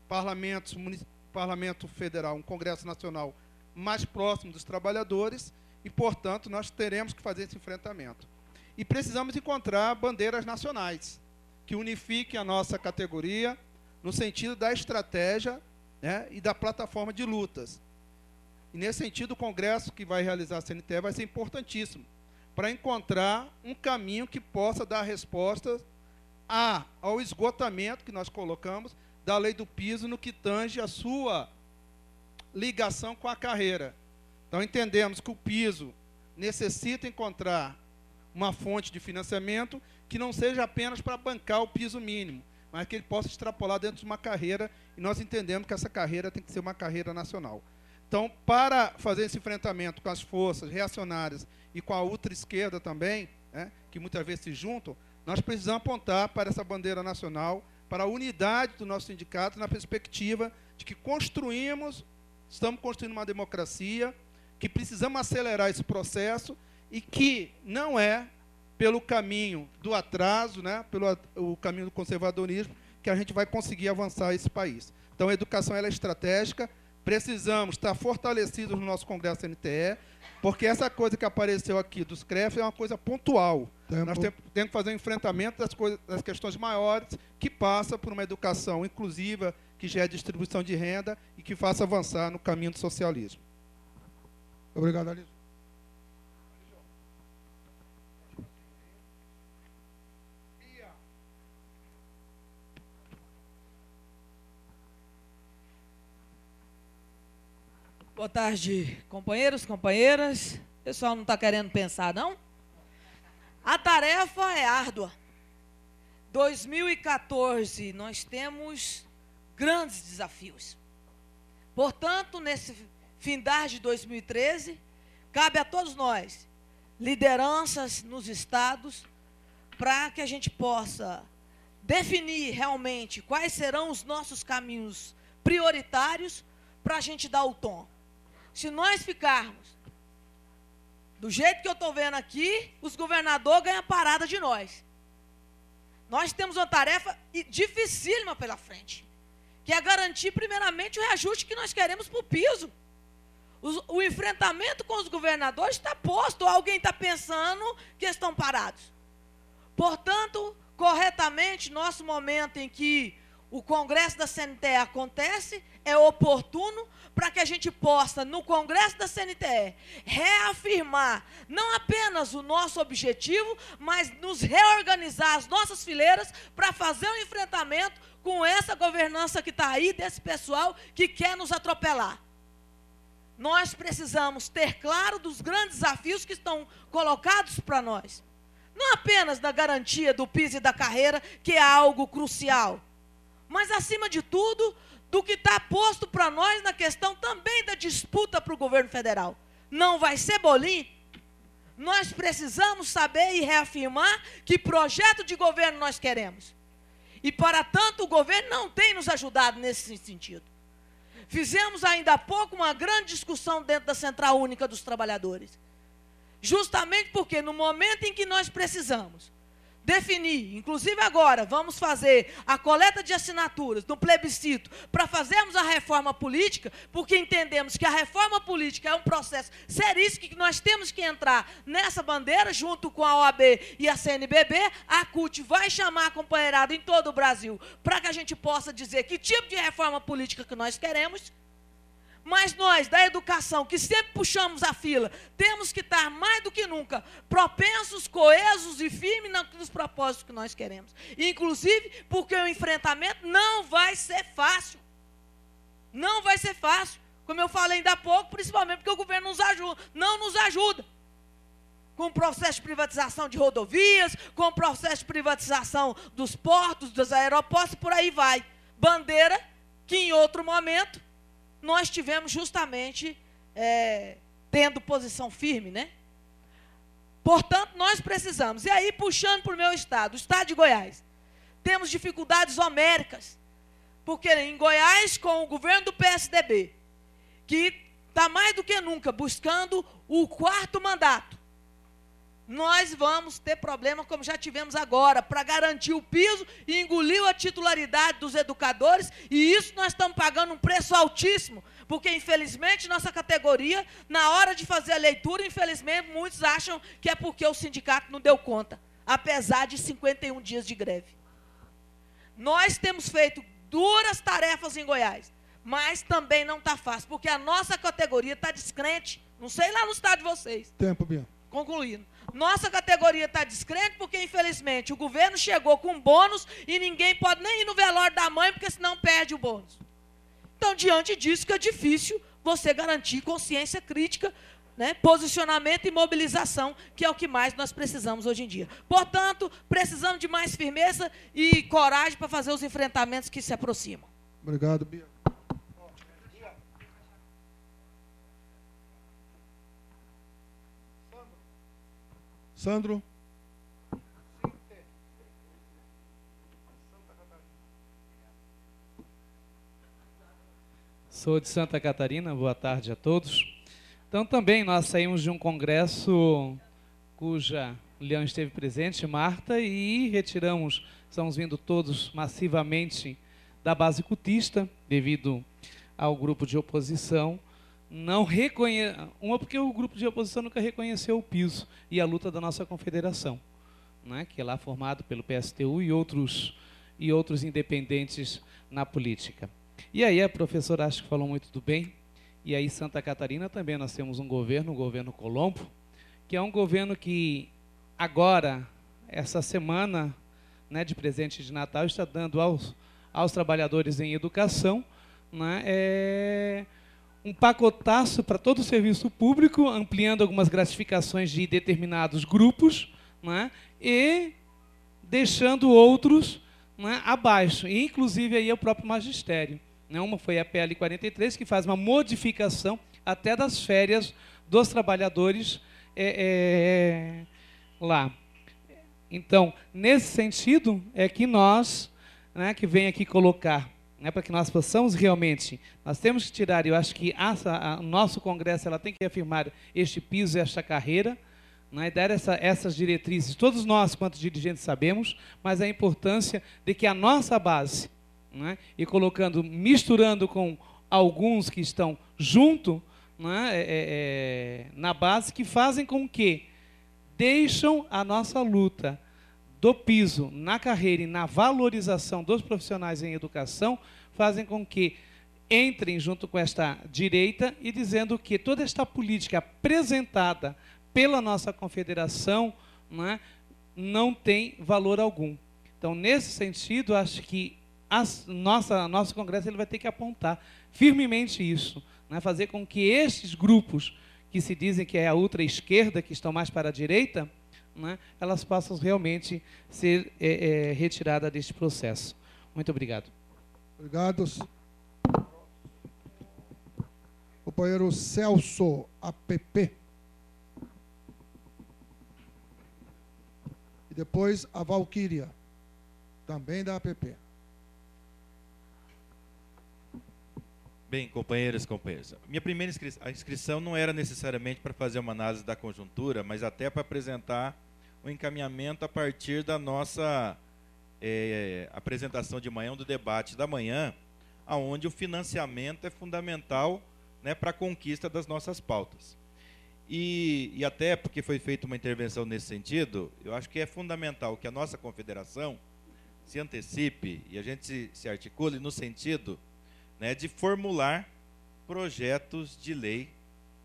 Parlamento Federal, um Congresso Nacional mais próximo dos trabalhadores e, portanto, nós teremos que fazer esse enfrentamento. E precisamos encontrar bandeiras nacionais que unifiquem a nossa categoria no sentido da estratégia, né, e da plataforma de lutas. E, nesse sentido, o Congresso que vai realizar a CNTE vai ser importantíssimo para encontrar um caminho que possa dar resposta ao esgotamento que nós colocamos da lei do piso no que tange a sua ligação com a carreira. Então, entendemos que o piso necessita encontrar uma fonte de financiamento que não seja apenas para bancar o piso mínimo, mas que ele possa extrapolar dentro de uma carreira, e nós entendemos que essa carreira tem que ser uma carreira nacional. Então, para fazer esse enfrentamento com as forças reacionárias e com a ultra-esquerda também, né, que muitas vezes se juntam, nós precisamos apontar para essa bandeira nacional, para a unidade do nosso sindicato, na perspectiva de que estamos construindo uma democracia, que precisamos acelerar esse processo e que não é pelo caminho do atraso, né, o caminho do conservadorismo, que a gente vai conseguir avançar esse país. Então, a educação ela é estratégica, precisamos estar fortalecidos no nosso Congresso NTE, porque essa coisa que apareceu aqui dos CREF é uma coisa pontual. Nós temos que fazer um enfrentamento das questões maiores, que passa por uma educação inclusiva, que gere distribuição de renda e que faça avançar no caminho do socialismo. Obrigado, Alisson. Boa tarde, companheiros, companheiras. O pessoal não está querendo pensar, não? A tarefa é árdua. 2014, nós temos grandes desafios. Portanto, nesse findar de 2013, cabe a todos nós, lideranças nos estados, para que a gente possa definir realmente quais serão os nossos caminhos prioritários para a gente dar o tom. Se nós ficarmos do jeito que eu estou vendo aqui, os governadores ganham parada de nós. Nós temos uma tarefa dificílima pela frente, que é garantir primeiramente o reajuste que nós queremos para o piso. O enfrentamento com os governadores está posto, ou alguém está pensando que estão parados. Portanto, corretamente, nosso momento em que o Congresso da CNTE acontece, é oportuno para que a gente possa, no Congresso da CNTE, reafirmar não apenas o nosso objetivo, mas nos reorganizar as nossas fileiras para fazer um enfrentamento com essa governança que está aí, desse pessoal que quer nos atropelar. Nós precisamos ter claro dos grandes desafios que estão colocados para nós. Não apenas da garantia do piso e da carreira, que é algo crucial, mas, acima de tudo, do que está posto para nós na questão também da disputa para o governo federal. Não vai ser bolim? Nós precisamos saber e reafirmar que projeto de governo nós queremos. E, para tanto, o governo não tem nos ajudado nesse sentido. Fizemos ainda há pouco uma grande discussão dentro da Central Única dos Trabalhadores. Justamente porque, no momento em que nós precisamos definir, inclusive agora, vamos fazer a coleta de assinaturas no plebiscito para fazermos a reforma política, porque entendemos que a reforma política é um processo seríssimo que nós temos que entrar nessa bandeira, junto com a OAB e a CNBB. A CUT vai chamar a companheirada em todo o Brasil para que a gente possa dizer que tipo de reforma política que nós queremos. Mas nós, da educação, que sempre puxamos a fila, temos que estar mais do que nunca propensos, coesos e firmes nos propósitos que nós queremos. Inclusive, porque o enfrentamento não vai ser fácil. Não vai ser fácil. Como eu falei ainda há pouco, principalmente porque o governo não nos ajuda. Com o processo de privatização de rodovias, com o processo de privatização dos portos, dos aeroportos, por aí vai. Bandeira que, em outro momento, nós tivemos justamente tendo posição firme, né? Portanto, nós precisamos. E aí, puxando para o meu estado, o estado de Goiás, temos dificuldades homéricas, porque em Goiás, com o governo do PSDB, que está mais do que nunca buscando o 4º mandato, nós vamos ter problema, como já tivemos agora, para garantir o piso e engoliu a titularidade dos educadores, e isso nós estamos pagando um preço altíssimo, porque, infelizmente, nossa categoria, na hora de fazer a leitura, infelizmente, muitos acham que é porque o sindicato não deu conta, apesar de 51 dias de greve. Nós temos feito duras tarefas em Goiás, mas também não está fácil, porque a nossa categoria está descrente, não sei lá no estado de vocês. Tempo, Bia. Concluindo. Nossa categoria está descrente porque, infelizmente, o governo chegou com bônus e ninguém pode nem ir no velório da mãe, porque senão perde o bônus. Então, diante disso, que é difícil você garantir consciência crítica, né, posicionamento e mobilização, que é o que mais nós precisamos hoje em dia. Portanto, precisamos de mais firmeza e coragem para fazer os enfrentamentos que se aproximam. Obrigado, Bia. Sandro. Sou de Santa Catarina, boa tarde a todos. Então, também nós saímos de um congresso cuja Leão esteve presente, Marta, e retiramos, estamos vindo todos massivamente da base cutista, devido ao grupo de oposição. Uma porque o grupo de oposição nunca reconheceu o piso e a luta da nossa confederação, né, que é lá formado pelo PSTU e outros independentes na política. E aí a professora acho que falou muito do bem, E aí Santa Catarina também nós temos um governo Colombo, que é um governo que agora, essa semana, né, de presente de Natal, está dando aos trabalhadores em educação, né, um pacotaço para todo o serviço público, ampliando algumas gratificações de determinados grupos, né, e deixando outros, né, abaixo, e inclusive aí o próprio magistério. Né, uma foi a PL 43, que faz uma modificação até das férias dos trabalhadores lá. Então, nesse sentido, é que nós, né, que vem aqui colocar, né, para que nós possamos realmente, nós temos que tirar, eu acho que o nosso Congresso ela tem que afirmar este piso, esta carreira, né, dar essas diretrizes, todos nós, quanto dirigentes, sabemos, mas a importância de que a nossa base, né, e colocando, misturando com alguns que estão junto, né, na base, que fazem com que deixam a nossa luta do piso na carreira e na valorização dos profissionais em educação, fazem com que entrem junto com esta direita e dizendo que toda esta política apresentada pela nossa confederação, né, não tem valor algum. Então, nesse sentido, acho que nosso Congresso ele vai ter que apontar firmemente isso, né, fazer com que estes grupos que se dizem que é a ultra-esquerda, que estão mais para a direita, né, elas possam realmente ser retiradas deste processo. Muito obrigado. Obrigado. Companheiro Celso, APP. E depois a Valquíria, também da APP. Bem, companheiros e companheiras, minha primeira inscrição não era necessariamente para fazer uma análise da conjuntura, mas até para apresentar um encaminhamento a partir da nossa apresentação de manhã, do debate da manhã, onde o financiamento é fundamental, né, para a conquista das nossas pautas. E até porque foi feita uma intervenção nesse sentido, eu acho que é fundamental que a nossa confederação se antecipe e a gente se articule no sentido, né, de formular projetos de lei,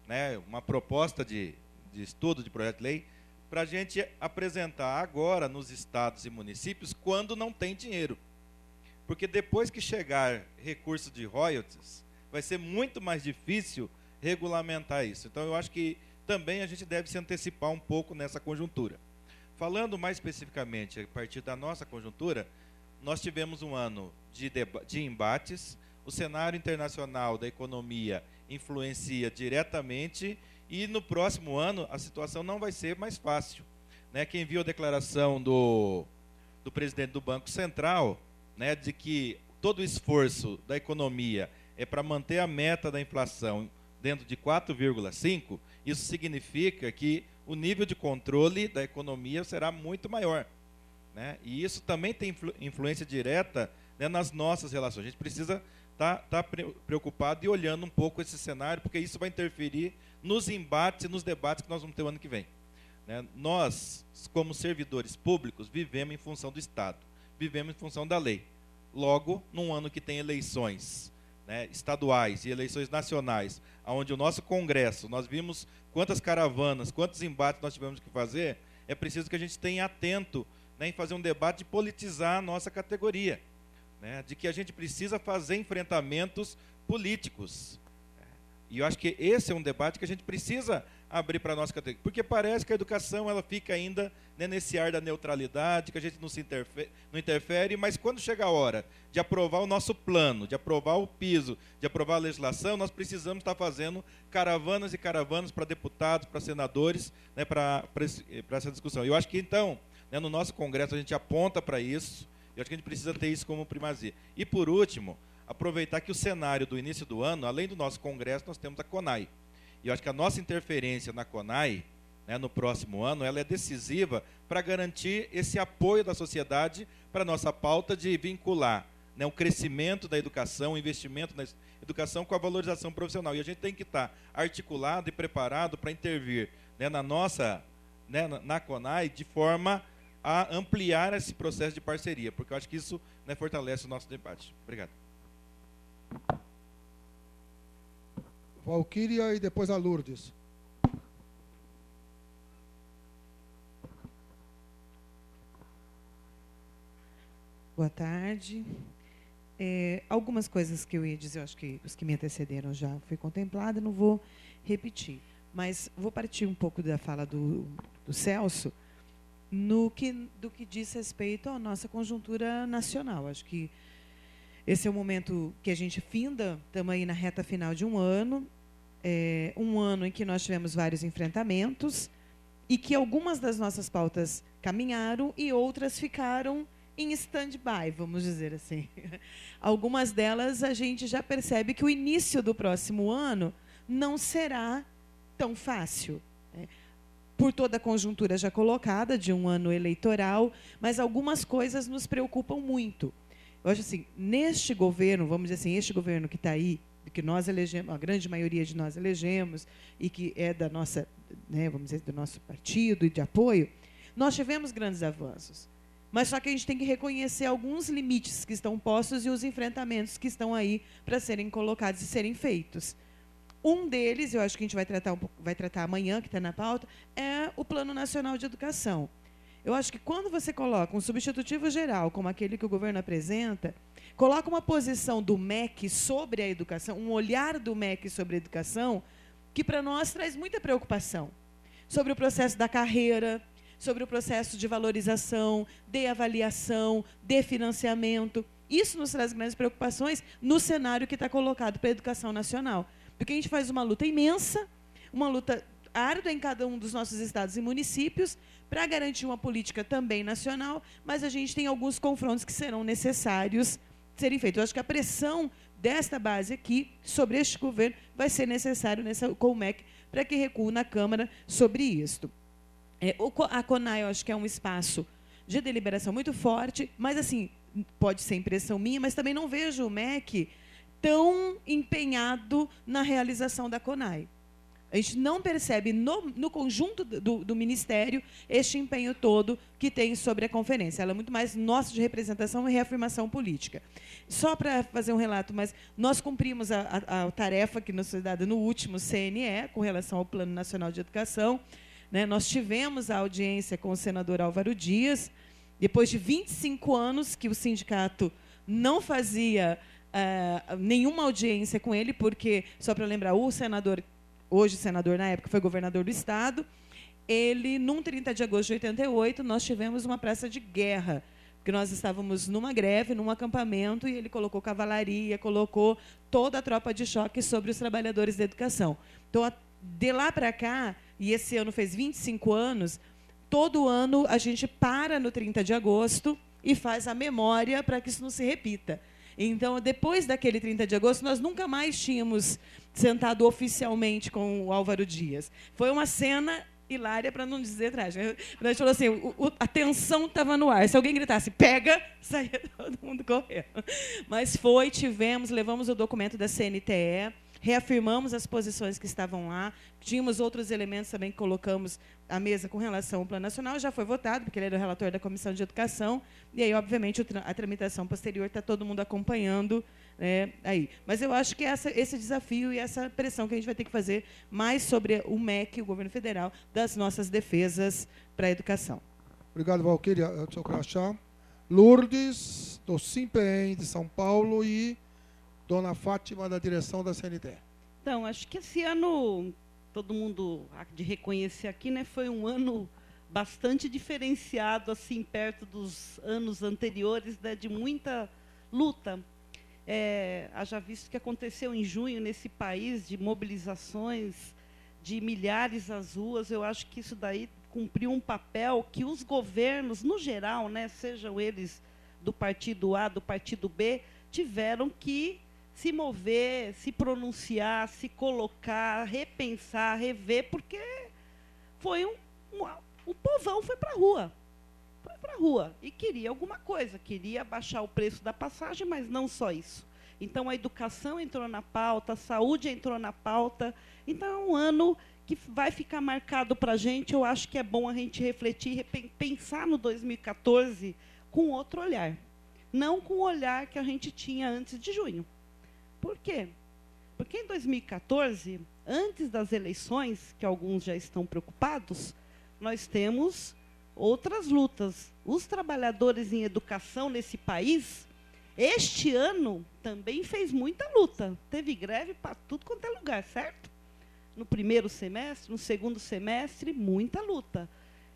né, uma proposta de estudo de projeto de lei, para a gente apresentar agora nos estados e municípios quando não tem dinheiro. Porque depois que chegar recurso de royalties, vai ser muito mais difícil regulamentar isso. Então, eu acho que também a gente deve se antecipar um pouco nessa conjuntura. Falando mais especificamente, a partir da nossa conjuntura, nós tivemos um ano de embates. O cenário internacional da economia influencia diretamente e no próximo ano a situação não vai ser mais fácil. Né? Quem viu a declaração do presidente do Banco Central, né, de que todo o esforço da economia é para manter a meta da inflação dentro de 4,5%, isso significa que o nível de controle da economia será muito maior. Né? E isso também tem influência direta, né, nas nossas relações. A gente precisa estar preocupado e olhando um pouco esse cenário, porque isso vai interferir nos embates e nos debates que nós vamos ter o ano que vem. Né? Nós, como servidores públicos, vivemos em função do Estado, vivemos em função da lei. Logo, num ano que tem eleições, né, estaduais e eleições nacionais, onde o nosso Congresso, nós vimos quantas caravanas, quantos embates nós tivemos que fazer, é preciso que a gente esteja atento, né, em fazer um debate de politizar a nossa categoria. Né, de que a gente precisa fazer enfrentamentos políticos. E eu acho que esse é um debate que a gente precisa abrir para a nossa categoria. Porque parece que a educação ela fica ainda, né, nesse ar da neutralidade, que a gente não interfere, mas quando chega a hora de aprovar o nosso plano, de aprovar o piso, de aprovar a legislação, nós precisamos estar fazendo caravanas e caravanas para deputados, para senadores, né, para essa discussão. Eu acho que, então, né, no nosso Congresso a gente aponta para isso. Eu acho que a gente precisa ter isso como primazia. E, por último, aproveitar que o cenário do início do ano, além do nosso Congresso, nós temos a CONAI. E eu acho que a nossa interferência na CONAI, né, no próximo ano, ela é decisiva para garantir esse apoio da sociedade para a nossa pauta de vincular, né, o crescimento da educação, o investimento na educação com a valorização profissional. E a gente tem que estar articulado e preparado para intervir, né, na CONAI de forma a ampliar esse processo de parceria, porque eu acho que isso, né, fortalece o nosso debate. Obrigado. Valquíria e depois a Lourdes. Boa tarde. Algumas coisas que eu ia dizer, eu acho que os que me antecederam já foi contemplado, não vou repetir. Mas vou partir um pouco da fala do Celso do que diz respeito à nossa conjuntura nacional. Acho que esse é o momento que a gente finda, estamos aí na reta final de um ano em que nós tivemos vários enfrentamentos e que algumas das nossas pautas caminharam e outras ficaram em stand-by, vamos dizer assim. Algumas delas a gente já percebe que o início do próximo ano não será tão fácil, né? Por toda a conjuntura já colocada de um ano eleitoral, mas algumas coisas nos preocupam muito. Eu acho assim, neste governo, vamos dizer assim, este governo que está aí, que nós elegemos, a grande maioria de nós elegemos, e que é da nossa, né, vamos dizer, do nosso partido e de apoio, nós tivemos grandes avanços. Mas só que a gente tem que reconhecer alguns limites que estão postos e os enfrentamentos que estão aí para serem colocados e serem feitos. Um deles, eu acho que a gente vai tratar amanhã, que está na pauta, é o Plano Nacional de Educação. Eu acho que quando você coloca um substitutivo geral, como aquele que o governo apresenta, coloca uma posição do MEC sobre a educação, um olhar do MEC sobre a educação, que para nós traz muita preocupação. Sobre o processo da carreira, sobre o processo de valorização, de avaliação, de financiamento. Isso nos traz grandes preocupações no cenário que está colocado para a educação nacional. Porque a gente faz uma luta imensa, uma luta árdua em cada um dos nossos estados e municípios, para garantir uma política também nacional, mas a gente tem alguns confrontos que serão necessários serem feitos. Eu acho que a pressão desta base aqui, sobre este governo, vai ser necessário com o MEC, para que recue na Câmara sobre isto. A CONAI, eu acho que é um espaço de deliberação muito forte, mas, assim, pode ser impressão minha, mas também não vejo o MEC tão empenhado na realização da CONAI. A gente não percebe no conjunto do Ministério este empenho todo que tem sobre a conferência. Ela é muito mais nossa de representação e reafirmação política. Só para fazer um relato, mas nós cumprimos a tarefa que nos foi dada no último CNE, com relação ao Plano Nacional de Educação, né? Nós tivemos a audiência com o senador Álvaro Dias, depois de 25 anos que o sindicato não fazia nenhuma audiência com ele, porque, só para lembrar, o senador, hoje senador, na época foi governador do Estado, ele, num 30 de agosto de 88, nós tivemos uma praça de guerra, porque nós estávamos numa greve, num acampamento, e ele colocou cavalaria, colocou toda a tropa de choque sobre os trabalhadores da educação. Então, de lá para cá, e esse ano fez 25 anos, todo ano a gente para no 30 de agosto e faz a memória para que isso não se repita. Então, depois daquele 30 de agosto, nós nunca mais tínhamos sentado oficialmente com o Álvaro Dias. Foi uma cena hilária, para não dizer trágica. A gente falou assim, a tensão estava no ar. Se alguém gritasse, pega, saía todo mundo correndo. Mas levamos o documento da CNTE, reafirmamos as posições que estavam lá, tínhamos outros elementos também que colocamos à mesa com relação ao Plano Nacional, já foi votado, porque ele era o relator da Comissão de Educação, e aí, obviamente, a tramitação posterior está todo mundo acompanhando aí. Mas eu acho que esse desafio e essa pressão que a gente vai ter que fazer mais sobre o MEC, o governo federal, das nossas defesas para a educação. Obrigado, Valquíria. Seu crachá. Lourdes, do Simpem, de São Paulo, e Dona Fátima, da direção da CNTE. Então, acho que esse ano, todo mundo há de reconhecer aqui, né, foi um ano bastante diferenciado, assim, perto dos anos anteriores, né, de muita luta. Haja visto que aconteceu em junho nesse país, de mobilizações de milhares às ruas. Eu acho que isso daí cumpriu um papel que os governos, no geral, né, sejam eles do partido A, do partido B, tiveram que se mover, se pronunciar, se colocar, repensar, rever, porque foi o povão foi para a rua. Foi para a rua e queria alguma coisa, queria baixar o preço da passagem, mas não só isso. Então, a educação entrou na pauta, a saúde entrou na pauta. Então, é um ano que vai ficar marcado para a gente. Eu acho que é bom a gente refletir, pensar no 2014 com outro olhar. Não com o olhar que a gente tinha antes de junho. Por quê? Porque em 2014, antes das eleições, que alguns já estão preocupados, nós temos outras lutas. Os trabalhadores em educação nesse país, este ano, também fez muita luta. Teve greve para tudo quanto é lugar, certo? No primeiro semestre, no segundo semestre, muita luta.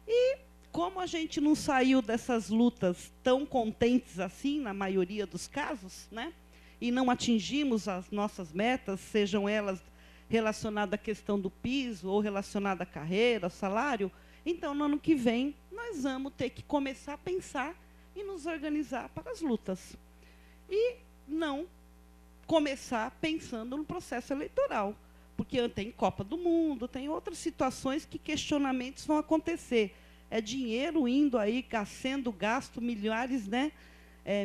E como a gente não saiu dessas lutas tão contentes assim, na maioria dos casos, né? E não atingimos as nossas metas, sejam elas relacionadas à questão do piso ou relacionadas à carreira, ao salário, então, no ano que vem, nós vamos ter que começar a pensar e nos organizar para as lutas. E não começar pensando no processo eleitoral, porque tem Copa do Mundo, tem outras situações que questionamentos vão acontecer. É dinheiro indo aí, sendo gasto milhares, né?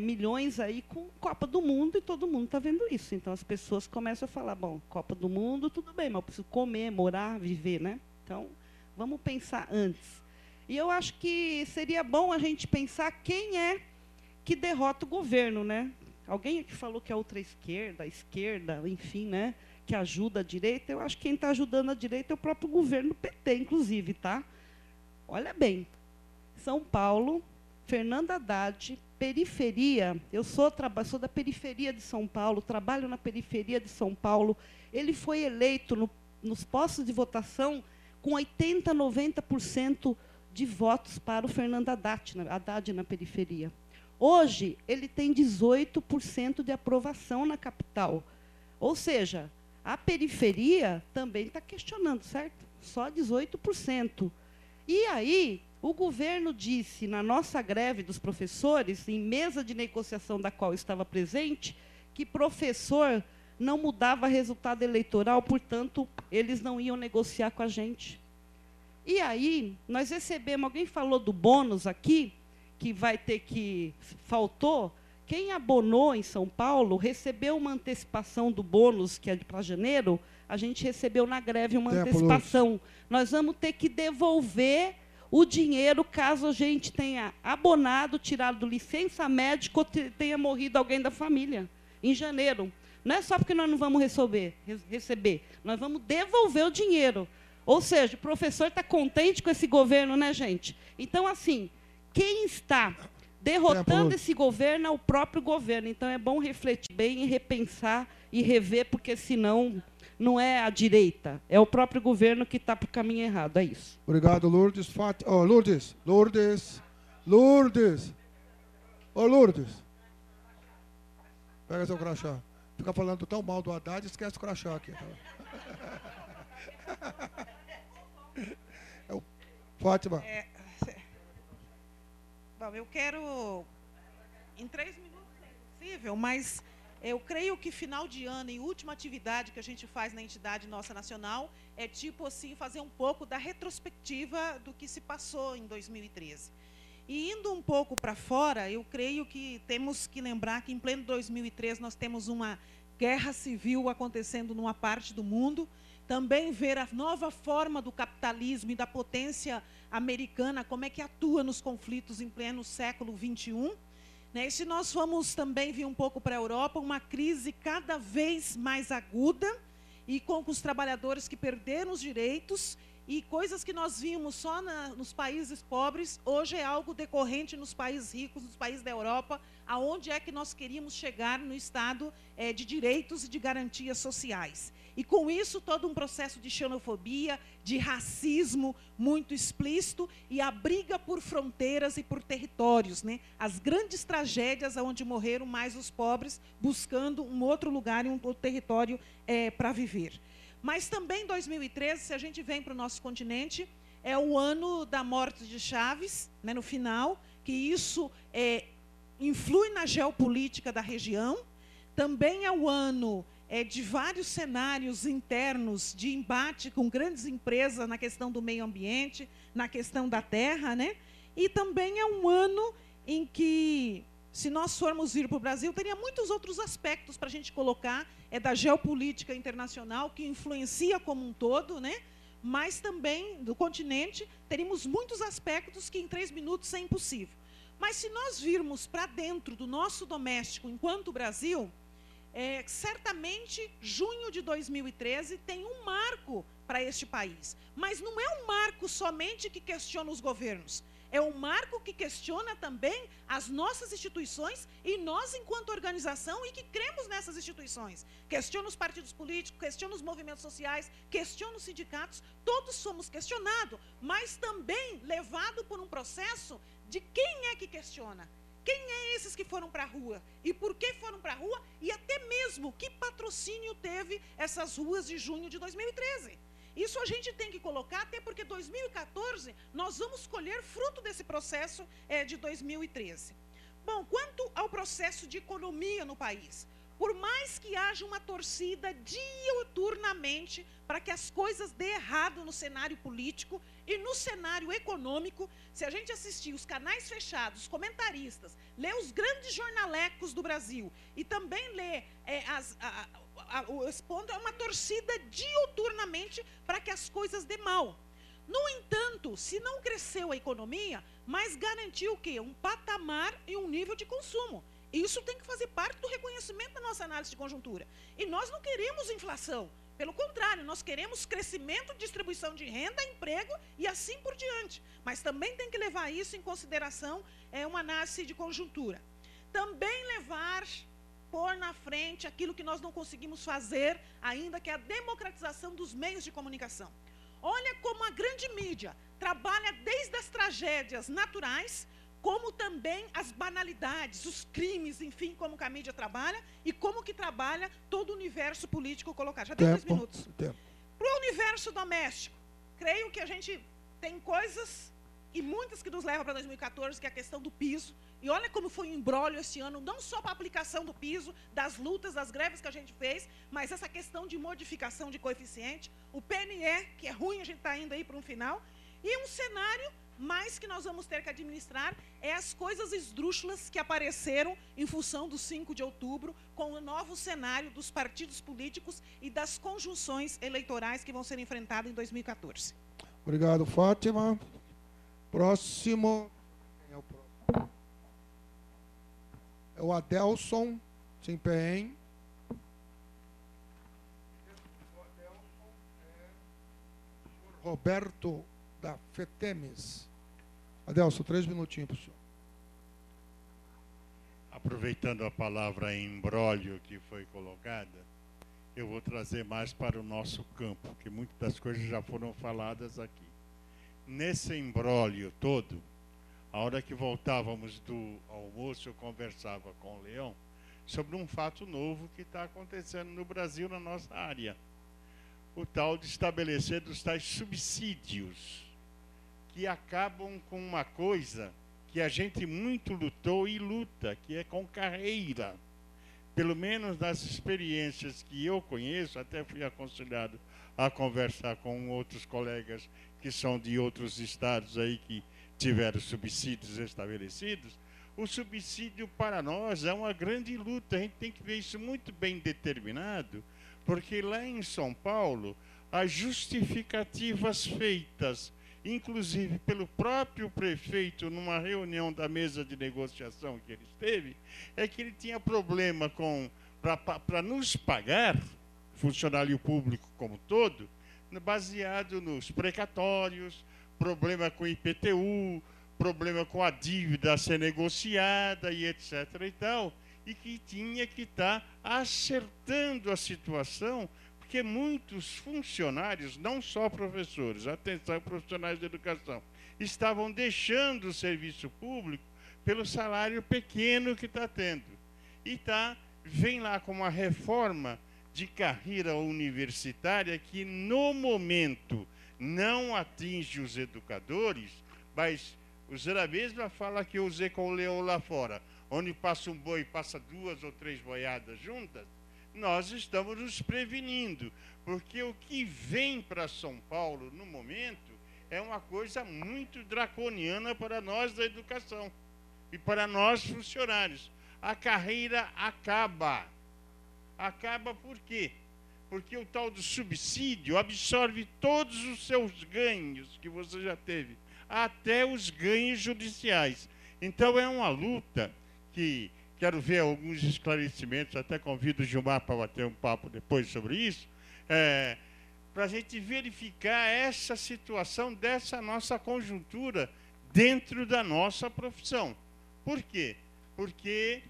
Milhões aí com Copa do Mundo, e todo mundo está vendo isso. Então, as pessoas começam a falar, bom, Copa do Mundo, tudo bem, mas eu preciso comer, morar, viver, né? Então, vamos pensar antes. E eu acho que seria bom a gente pensar quem é que derrota o governo, né? Alguém aqui falou que é ultra-esquerda, a esquerda, enfim, né? Que ajuda a direita. Eu acho que quem está ajudando a direita é o próprio governo PT, inclusive, tá? Olha bem, São Paulo, Fernando Haddad, periferia, eu sou da periferia de São Paulo, trabalho na periferia de São Paulo. Ele foi eleito nos postos de votação com 80%, 90% de votos para o Fernando Haddad na periferia. Hoje, ele tem 18% de aprovação na capital. Ou seja, a periferia também está questionando, certo? Só 18%. E aí, o governo disse, na nossa greve dos professores, em mesa de negociação da qual eu estava presente, que professor não mudava resultado eleitoral, portanto, eles não iam negociar com a gente. E aí, nós recebemos, alguém falou do bônus aqui, que vai ter que... Faltou. Quem abonou em São Paulo recebeu uma antecipação do bônus, que é para janeiro, a gente recebeu na greve uma antecipação. Nós vamos ter que devolver o dinheiro caso a gente tenha abonado, tirado licença médica ou tenha morrido alguém da família, em janeiro. Não é só porque nós não vamos receber, nós vamos devolver o dinheiro. Ou seja, o professor está contente com esse governo, né, gente? Então, assim, quem está derrotando esse governo é o próprio governo. Então, é bom refletir bem e repensar e rever, porque, senão, não é a direita, é o próprio governo que está para o caminho errado. É isso. Obrigado, Lourdes. Lourdes. Ô, Lourdes. Pega seu crachá. Fica falando tão mal do Haddad, esquece o crachá aqui. Fátima. Bom, eu quero, em 3 minutos é impossível, mas eu creio que final de ano, em última atividade que a gente faz na entidade nossa nacional, é tipo assim, fazer um pouco da retrospectiva do que se passou em 2013. E indo um pouco para fora, eu creio que temos que lembrar que em pleno 2013 nós temos uma guerra civil acontecendo numa parte do mundo, também ver a nova forma do capitalismo e da potência americana, como é que atua nos conflitos em pleno século XXI. E se nós vamos também vir um pouco para a Europa, uma crise cada vez mais aguda, e com os trabalhadores que perderam os direitos, e coisas que nós vimos só nos países pobres, hoje é algo decorrente nos países ricos, nos países da Europa, aonde é que nós queríamos chegar no estado de direitos e de garantias sociais. E com isso, todo um processo de xenofobia, de racismo muito explícito, e a briga por fronteiras e por territórios, né? As grandes tragédias onde morreram mais os pobres, buscando um outro lugar e um outro território para viver. Mas também em 2013, se a gente vem para o nosso continente, é o ano da morte de Chaves, né, no final, que isso influi na geopolítica da região. Também é o ano de vários cenários internos de embate com grandes empresas na questão do meio ambiente, na questão da terra, né? E também é um ano em que, se nós formos vir para o Brasil, teria muitos outros aspectos para a gente colocar, da geopolítica internacional, que influencia como um todo, né? Mas também, do continente, teríamos muitos aspectos que em 3 minutos é impossível. Mas se nós virmos para dentro do nosso doméstico, enquanto Brasil, certamente, junho de 2013 tem um marco para este país. Mas não é um marco somente que questiona os governos. É um marco que questiona também as nossas instituições e nós, enquanto organização, e que cremos nessas instituições. Questiona os partidos políticos, questiona os movimentos sociais, questiona os sindicatos. Todos somos questionados, mas também levado por um processo de quem é que questiona. Quem é esses que foram para a rua? E por que foram para a rua? E até mesmo que patrocínio teve essas ruas de junho de 2013. Isso a gente tem que colocar, até porque 2014 nós vamos colher fruto desse processo de 2013. Bom, quanto ao processo de economia no país, por mais que haja uma torcida diuturnamente para que as coisas dê errado no cenário político e no cenário econômico, se a gente assistir os canais fechados, os comentaristas, ler os grandes jornalecos do Brasil e também ler esse ponto, é uma torcida diuturnamente para que as coisas dê mal. No entanto, se não cresceu a economia, mas garantiu o quê? Um patamar e um nível de consumo. Isso tem que fazer parte do reconhecimento da nossa análise de conjuntura. E nós não queremos inflação. Pelo contrário, nós queremos crescimento, distribuição de renda, emprego e assim por diante. Mas também tem que levar isso em consideração, uma análise de conjuntura. Também pôr na frente aquilo que nós não conseguimos fazer ainda, que é a democratização dos meios de comunicação. Olha como a grande mídia trabalha desde as tragédias naturais, como também as banalidades, os crimes, enfim, como que a mídia trabalha e como que trabalha todo o universo político colocado. Já tem 2 minutos. Para o universo doméstico, creio que a gente tem coisas, e muitas que nos levam para 2014, que é a questão do piso. E olha como foi um imbróglio esse ano, não só para a aplicação do piso, das lutas, das greves que a gente fez, mas essa questão de modificação de coeficiente, o PNE, que é ruim, a gente está indo aí para um final, e um cenário mais que nós vamos ter que administrar é as coisas esdrúxulas que apareceram em função do 5 de outubro, com o novo cenário dos partidos políticos e das conjunções eleitorais que vão ser enfrentadas em 2014. Obrigado, Fátima. Próximo. Quem é o próximo? É o Adelson, se empenhe. Roberto da FETEMES. Adelson, 3 minutinhos para o senhor. Aproveitando a palavra embrólio que foi colocada, eu vou trazer mais para o nosso campo, que muitas das coisas já foram faladas aqui. Nesse embrólio todo, a hora que voltávamos do almoço, eu conversava com o Leão sobre um fato novo que está acontecendo no Brasil, na nossa área. O tal de estabelecer dos tais subsídios, que acabam com uma coisa que a gente muito lutou e luta, que é com carreira. Pelo menos nas experiências que eu conheço, até fui aconselhado a conversar com outros colegas que são de outros estados aí que tiveram subsídios estabelecidos. O subsídio para nós é uma grande luta, a gente tem que ver isso muito bem determinado, porque lá em São Paulo, as justificativas feitas inclusive pelo próprio prefeito, numa reunião da mesa de negociação que ele teve, é que ele tinha problema para nos pagar, funcionário público como todo, baseado nos precatórios, problema com o IPTU, problema com a dívida a ser negociada e etc. e tal, e que tinha que estar acertando a situação, porque muitos funcionários, não só professores, atenção, profissionais de educação, estavam deixando o serviço público pelo salário pequeno que está tendo. E vem lá com uma reforma de carreira universitária que, no momento, não atinge os educadores, mas o Zé mesma fala que eu usei com o Leão lá fora, onde passa um boi, passa 2 ou 3 boiadas juntas. Nós estamos nos prevenindo, porque o que vem para São Paulo, no momento, é uma coisa muito draconiana para nós da educação e para nós funcionários. A carreira acaba. Acaba por quê? Porque o tal do subsídio absorve todos os seus ganhos que você já teve, até os ganhos judiciais. Então, é uma luta que quero ver alguns esclarecimentos, até convido o Gilmar para bater um papo depois sobre isso, para a gente verificar essa situação dessa nossa conjuntura dentro da nossa profissão. Por quê? Porque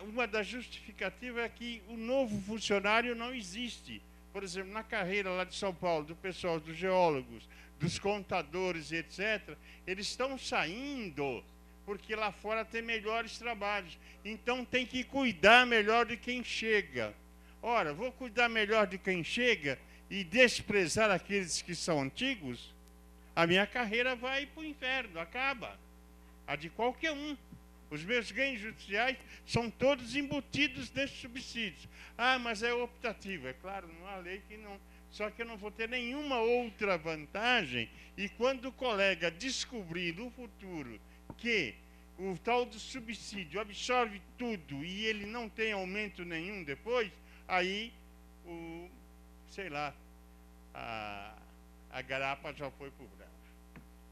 uma das justificativas é que o novo funcionário não existe. Por exemplo, na carreira lá de São Paulo, do pessoal dos geólogos, dos contadores, etc., eles estão saindo porque lá fora tem melhores trabalhos. Então tem que cuidar melhor de quem chega. Ora, vou cuidar melhor de quem chega e desprezar aqueles que são antigos? A minha carreira vai para o inferno, acaba. A de qualquer um. Os meus ganhos judiciais são todos embutidos nesses subsídios. Ah, mas é optativo. É claro, não há lei que não. Só que eu não vou ter nenhuma outra vantagem. E quando o colega descobrir no futuro que o tal do subsídio absorve tudo e ele não tem aumento nenhum depois, aí, sei lá, a garapa já foi por brejo.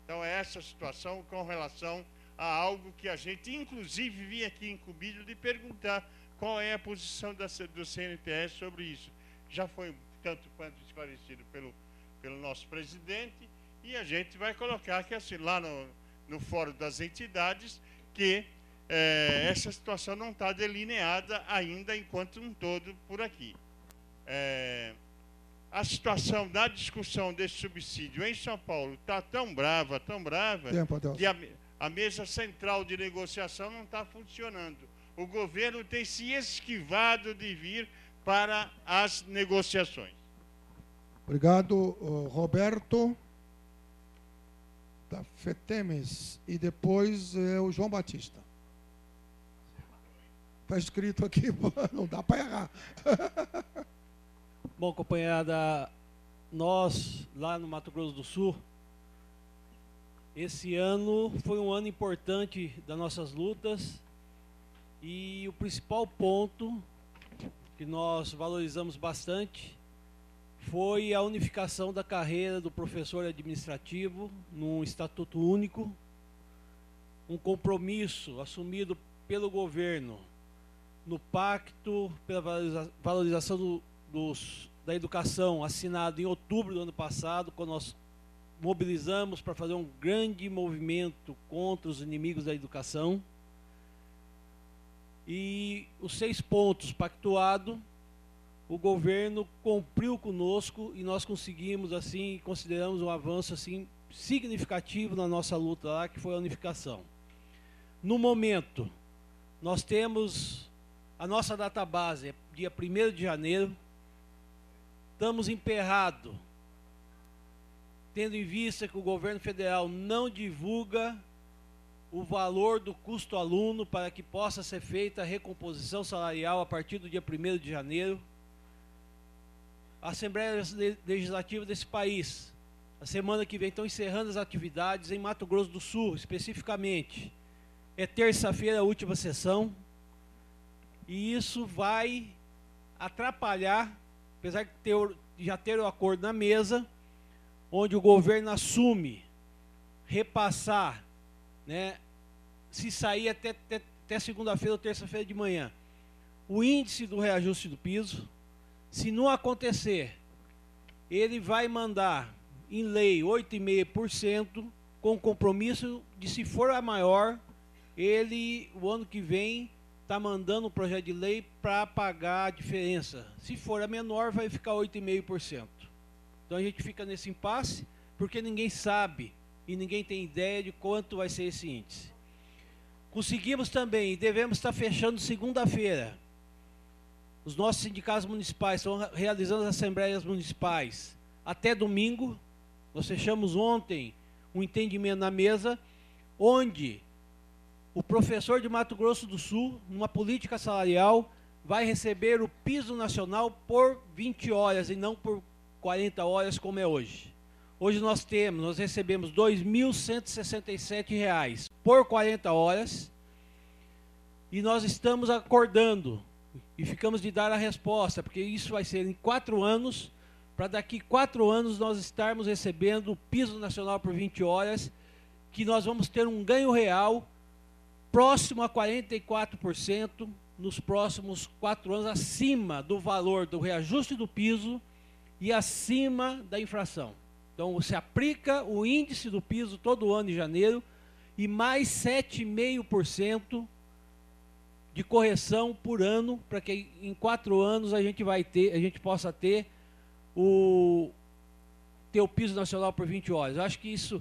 Então, é essa situação com relação a algo que a gente, inclusive, vinha aqui incumbido de perguntar qual é a posição do CNTS sobre isso. Já foi tanto quanto esclarecido pelo nosso presidente, e a gente vai colocar que, assim, lá no Fórum das Entidades, que essa situação não está delineada ainda enquanto um todo por aqui. A situação da discussão desse subsídio em São Paulo está tão brava, que a mesa central de negociação não está funcionando. O governo tem se esquivado de vir para as negociações. Obrigado, Roberto da FETEMES. E depois o João Batista. Está escrito aqui, não dá para errar. Bom, companheirada, nós lá no Mato Grosso do Sul, esse ano foi um ano importante das nossas lutas, e o principal ponto que nós valorizamos bastante foi a unificação da carreira do professor administrativo num estatuto único, um compromisso assumido pelo governo no pacto pela valorização da educação, assinado em outubro do ano passado, quando nós mobilizamos para fazer um grande movimento contra os inimigos da educação. E os 6 pontos pactuados, o governo cumpriu conosco e nós conseguimos, assim, consideramos um avanço assim, significativo na nossa luta lá, que foi a unificação. No momento, nós temos a nossa database, dia 1º de janeiro, estamos emperrados, tendo em vista que o governo federal não divulga o valor do custo aluno para que possa ser feita a recomposição salarial a partir do dia 1º de janeiro. A Assembleia Legislativa desse país, a semana que vem, estão encerrando as atividades em Mato Grosso do Sul, especificamente. É terça-feira a última sessão, e isso vai atrapalhar, apesar de já ter o acordo na mesa, onde o governo assume repassar, né, se sair até segunda-feira ou terça-feira de manhã, o índice do reajuste do piso. Se não acontecer, ele vai mandar em lei 8,5%, com compromisso de, se for a maior, ele, o ano que vem, está mandando um projeto de lei para pagar a diferença. Se for a menor, vai ficar 8,5%. Então a gente fica nesse impasse, porque ninguém sabe e ninguém tem ideia de quanto vai ser esse índice. Conseguimos também, e devemos estar fechando segunda-feira. Os nossos sindicatos municipais estão realizando as assembleias municipais até domingo. Nós fechamos ontem um entendimento na mesa, onde o professor de Mato Grosso do Sul, numa política salarial, vai receber o piso nacional por 20 horas e não por 40 horas como é hoje. Hoje nós recebemos R$ 2.167 por 40 horas, e nós estamos acordando e ficamos de dar a resposta, porque isso vai ser em 4 anos, para daqui 4 anos nós estarmos recebendo o piso nacional por 20 horas, que nós vamos ter um ganho real próximo a 44% nos próximos 4 anos, acima do valor do reajuste do piso e acima da inflação. Então, você aplica o índice do piso todo ano em janeiro e mais 7,5% de correção por ano, para que em 4 anos a gente possa ter o piso nacional por 20 horas. Eu acho que isso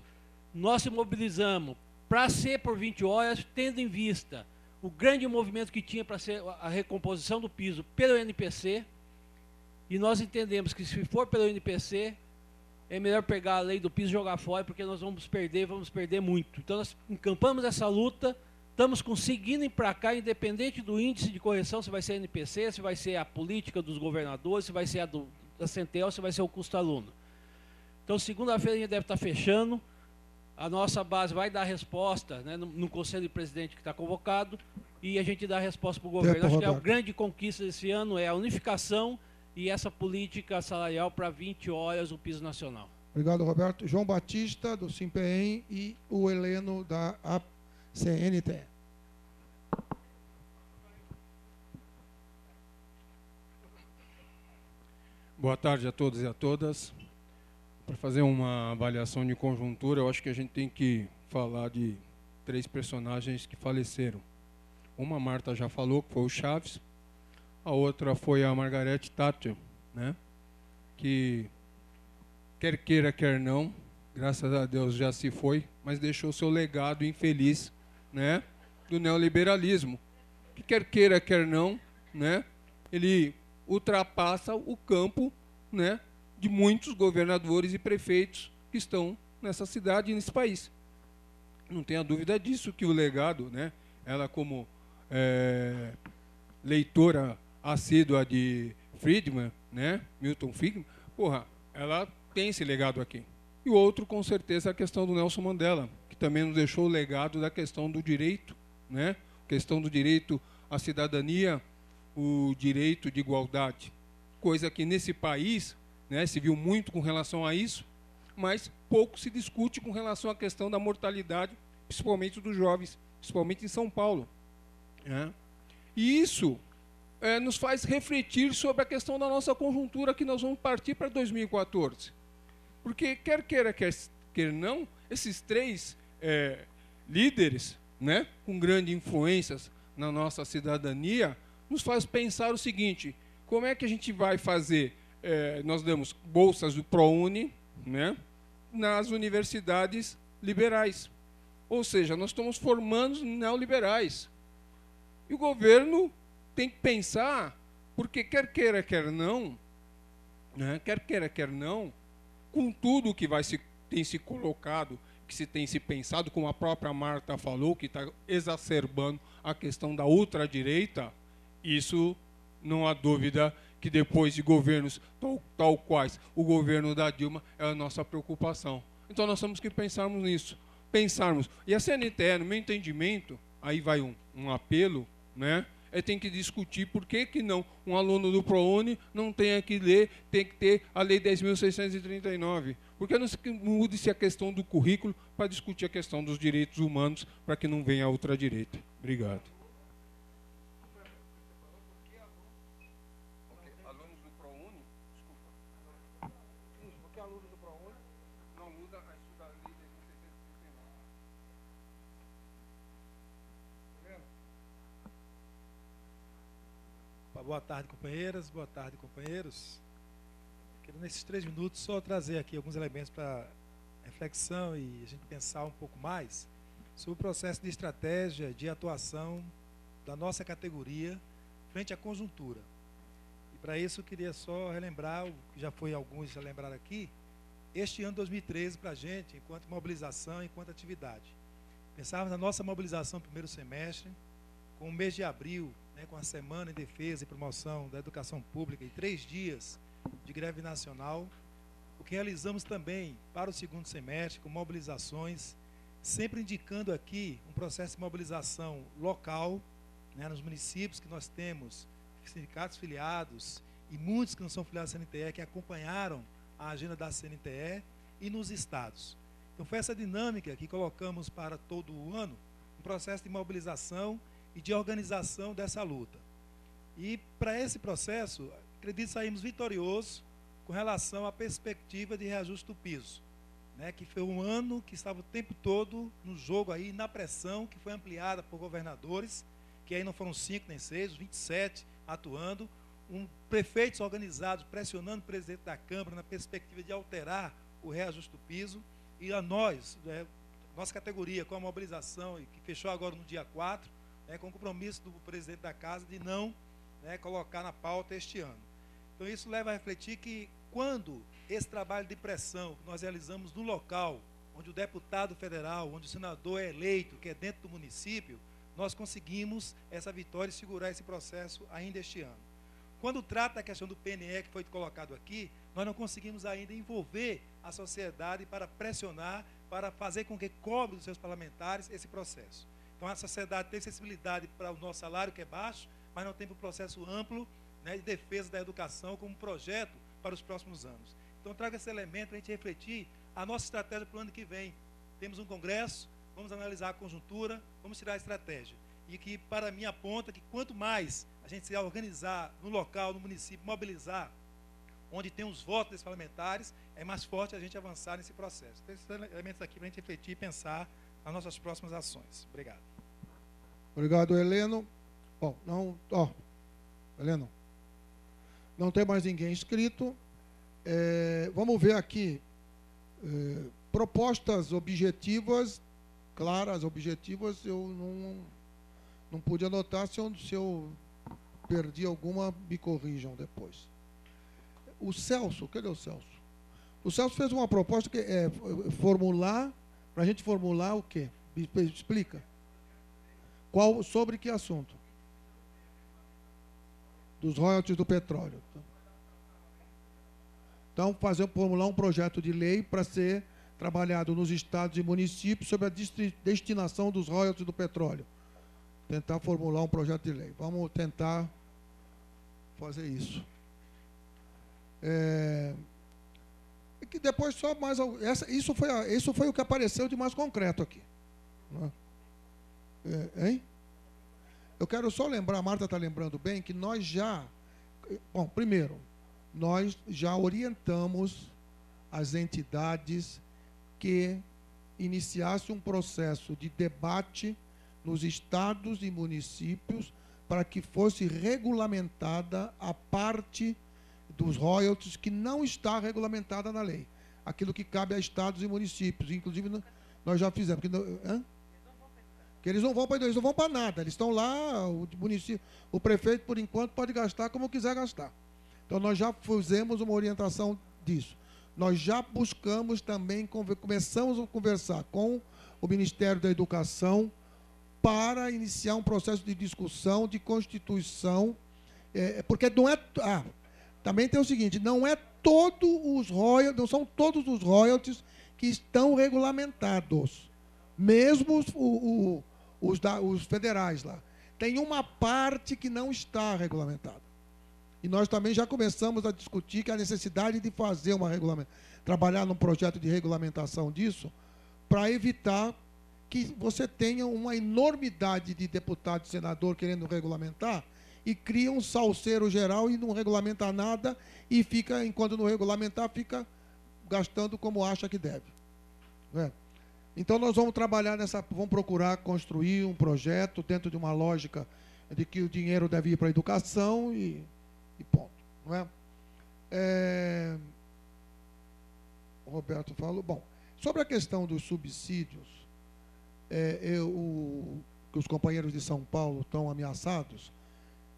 nós se mobilizamos para ser por 20 horas, tendo em vista o grande movimento que tinha para ser a recomposição do piso pelo NPC, e nós entendemos que se for pelo NPC, é melhor pegar a lei do piso e jogar fora, porque nós vamos perder muito. Então nós encampamos essa luta, estamos conseguindo emplacar, independente do índice de correção, se vai ser NPC, se vai ser a política dos governadores, se vai ser a da Centel, se vai ser o custo aluno. Então, segunda-feira a gente deve estar fechando, a nossa base vai dar resposta, né, no Conselho de Presidente que está convocado, e a gente dá a resposta para o governo. Acho que a grande conquista desse ano é a unificação e essa política salarial para 20 horas o piso nacional. Obrigado, Roberto. João Batista, do SIMPEM, e o Heleno, da CNTE. Boa tarde a todos e a todas. Para fazer uma avaliação de conjuntura, eu acho que a gente tem que falar de 3 personagens que faleceram. Uma, a Marta já falou, que foi o Chaves. A outra foi a Margaret Thatcher, né? Que quer queira, quer não, graças a Deus já se foi, mas deixou seu legado infeliz, né, do neoliberalismo. Que quer queira, quer não, né, ele ultrapassa o campo, né, de muitos governadores e prefeitos que estão nessa cidade e nesse país. Não tenha dúvida disso, que o legado, né, ela como leitora assídua de Friedman, né, Milton Friedman, ela tem esse legado aqui. E o outro, com certeza, é a questão do Nelson Mandela, que também nos deixou o legado da questão do direito, né, questão do direito à cidadania, o direito de igualdade, coisa que nesse país, né, se viu muito com relação a isso, mas pouco se discute com relação à questão da mortalidade, principalmente dos jovens, principalmente em São Paulo, né? E isso nos faz refletir sobre a questão da nossa conjuntura que nós vamos partir para 2014. Porque, quer queira, quer não, esses 3 líderes, né, com grandes influências na nossa cidadania, nos faz pensar o seguinte: como é que a gente vai fazer? Nós damos bolsas do ProUni, né, nas universidades liberais. Ou seja, nós estamos formando neoliberais. E o governo tem que pensar, porque quer queira, quer não, né, quer queira, quer não, com tudo que tem se colocado, que se tem se pensado, como a própria Marta falou, que está exacerbando a questão da ultradireita, isso não há dúvida que depois de governos tal quais o governo da Dilma é a nossa preocupação. Então nós temos que pensarmos nisso. E a CNTE, no meu entendimento, aí vai um apelo, né? Tem que discutir por que não um aluno do ProUni não tem que ler, tem que ter a Lei 10.639. Por que não mude-se a questão do currículo para discutir a questão dos direitos humanos, para que não venha a ultradireita? Obrigado. Alunos do ProUni, desculpa. Porque alunos do ProUni não mudam a estudar a Lei 10.639. Boa tarde, companheiras. Boa tarde, companheiros. Quero, nesses 3 minutos, só trazer aqui alguns elementos para reflexão e a gente pensar um pouco mais sobre o processo de estratégia de atuação da nossa categoria frente à conjuntura. E, para isso, eu queria só relembrar, o que já foi alguns já lembraram aqui, este ano 2013 para a gente, enquanto mobilização, enquanto atividade. Pensávamos na nossa mobilização no primeiro semestre, com o mês de abril, né, com a Semana em Defesa e Promoção da Educação Pública e 3 dias de greve nacional, o que realizamos também para o segundo semestre, com mobilizações, sempre indicando aqui um processo de mobilização local, né, nos municípios que nós temos sindicatos filiados e muitos que não são filiados à CNTE, que acompanharam a agenda da CNTE, e nos estados. Então foi essa dinâmica que colocamos para todo o ano, um processo de mobilização e de organização dessa luta. E, para esse processo, acredito que saímos vitoriosos com relação à perspectiva de reajuste do piso, né, que foi um ano que estava o tempo todo no jogo, aí, na pressão, que foi ampliada por governadores, que aí não foram 5 nem 6, os 27 atuando, prefeitos organizados pressionando o presidente da Câmara na perspectiva de alterar o reajuste do piso, e a nós, nossa categoria, com a mobilização, que fechou agora no dia 4, com o compromisso do presidente da Casa de não colocar na pauta este ano. Então, isso leva a refletir que, quando esse trabalho de pressão que nós realizamos no local, onde o deputado federal, onde o senador é eleito, que é dentro do município, nós conseguimos essa vitória e segurar esse processo ainda este ano. Quando trata da questão do PNE, que foi colocado aqui, nós não conseguimos ainda envolver a sociedade para pressionar, para fazer com que cobre dos seus parlamentares esse processo. Então, a sociedade tem sensibilidade para o nosso salário, que é baixo, mas não tem para o processo amplo, de defesa da educação como projeto para os próximos anos. Então, trago esse elemento para a gente refletir a nossa estratégia para o ano que vem. Temos um congresso, vamos analisar a conjuntura, vamos tirar a estratégia. E que, para mim, aponta que quanto mais a gente se organizar no local, no município, mobilizar, onde tem os votos desses parlamentares, é mais forte a gente avançar nesse processo. Então, esses elementos aqui para a gente refletir e pensar nas nossas próximas ações. Obrigado. Obrigado, Heleno. Heleno, não tem mais ninguém inscrito. Vamos ver aqui propostas objetivas, claras, objetivas. Eu não pude anotar. Se eu perdi alguma, me corrijam depois. O Celso, cadê o Celso? O Celso fez uma proposta que é formular, para a gente formular o quê? Explica. Sobre que assunto? Dos royalties do petróleo. Então, formular um projeto de lei para ser trabalhado nos estados e municípios sobre a destinação dos royalties do petróleo. Tentar formular um projeto de lei. Vamos tentar fazer isso. Que depois só mais... Isso foi o que apareceu de mais concreto aqui. Não é? Hein? Eu quero só lembrar, a Marta está lembrando bem, que nós já... Bom, primeiro, nós já orientamos as entidades que iniciassem um processo de debate nos estados e municípios para que fosse regulamentada a parte dos royalties que não está regulamentada na lei. Aquilo que cabe a estados e municípios. Inclusive, nós já fizemos. Que eles não vão para nada. Eles estão lá, o município, o prefeito, por enquanto, pode gastar como quiser gastar. Então, nós já fizemos uma orientação disso. Nós já buscamos também, começamos a conversar com o Ministério da Educação para iniciar um processo de discussão, de constituição, porque não é... também tem o seguinte, não são todos os royalties que estão regulamentados. Mesmo os federais lá. Tem uma parte que não está regulamentada. E nós também já começamos a discutir que a necessidade de fazer trabalhar num projeto de regulamentação disso, para evitar que você tenha uma enormidade de deputado e senador querendo regulamentar e cria um salseiro geral e não regulamenta nada e fica, enquanto não regulamentar, fica gastando como acha que deve. Não é? Então, nós vamos trabalhar vamos procurar construir um projeto dentro de uma lógica de que o dinheiro deve ir para a educação e ponto. Não é? O Roberto falou. Bom, sobre a questão dos subsídios, que os companheiros de São Paulo estão ameaçados,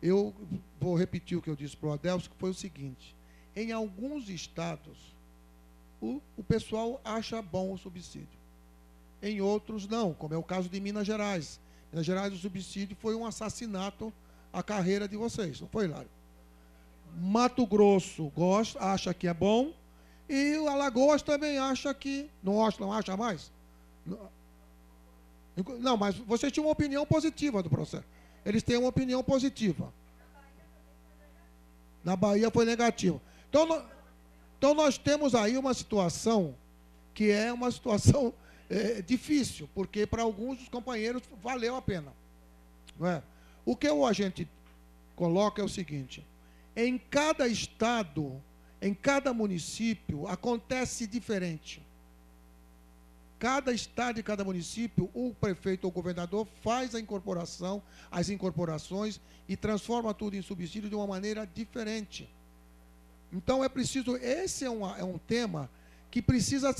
eu vou repetir o que eu disse para o Adelso, que foi o seguinte: em alguns estados, o pessoal acha bom o subsídio. Em outros, não, como é o caso de Minas Gerais. Minas Gerais, o subsídio foi um assassinato à carreira de vocês, não foi, Hilário? Mato Grosso acha que é bom, e o Alagoas também acha que... Não acha mais? Não, mas vocês tinham uma opinião positiva do processo. Eles têm uma opinião positiva. Na Bahia foi negativa. Então nós temos aí uma situação que é uma situação difícil, porque para alguns dos companheiros valeu a pena. Não é? O que a gente coloca é o seguinte: em cada estado, em cada município, acontece diferente. Cada estado e cada município, o prefeito ou o governador faz as incorporações e transforma tudo em subsídio de uma maneira diferente. Então, é preciso, esse é um tema que precisa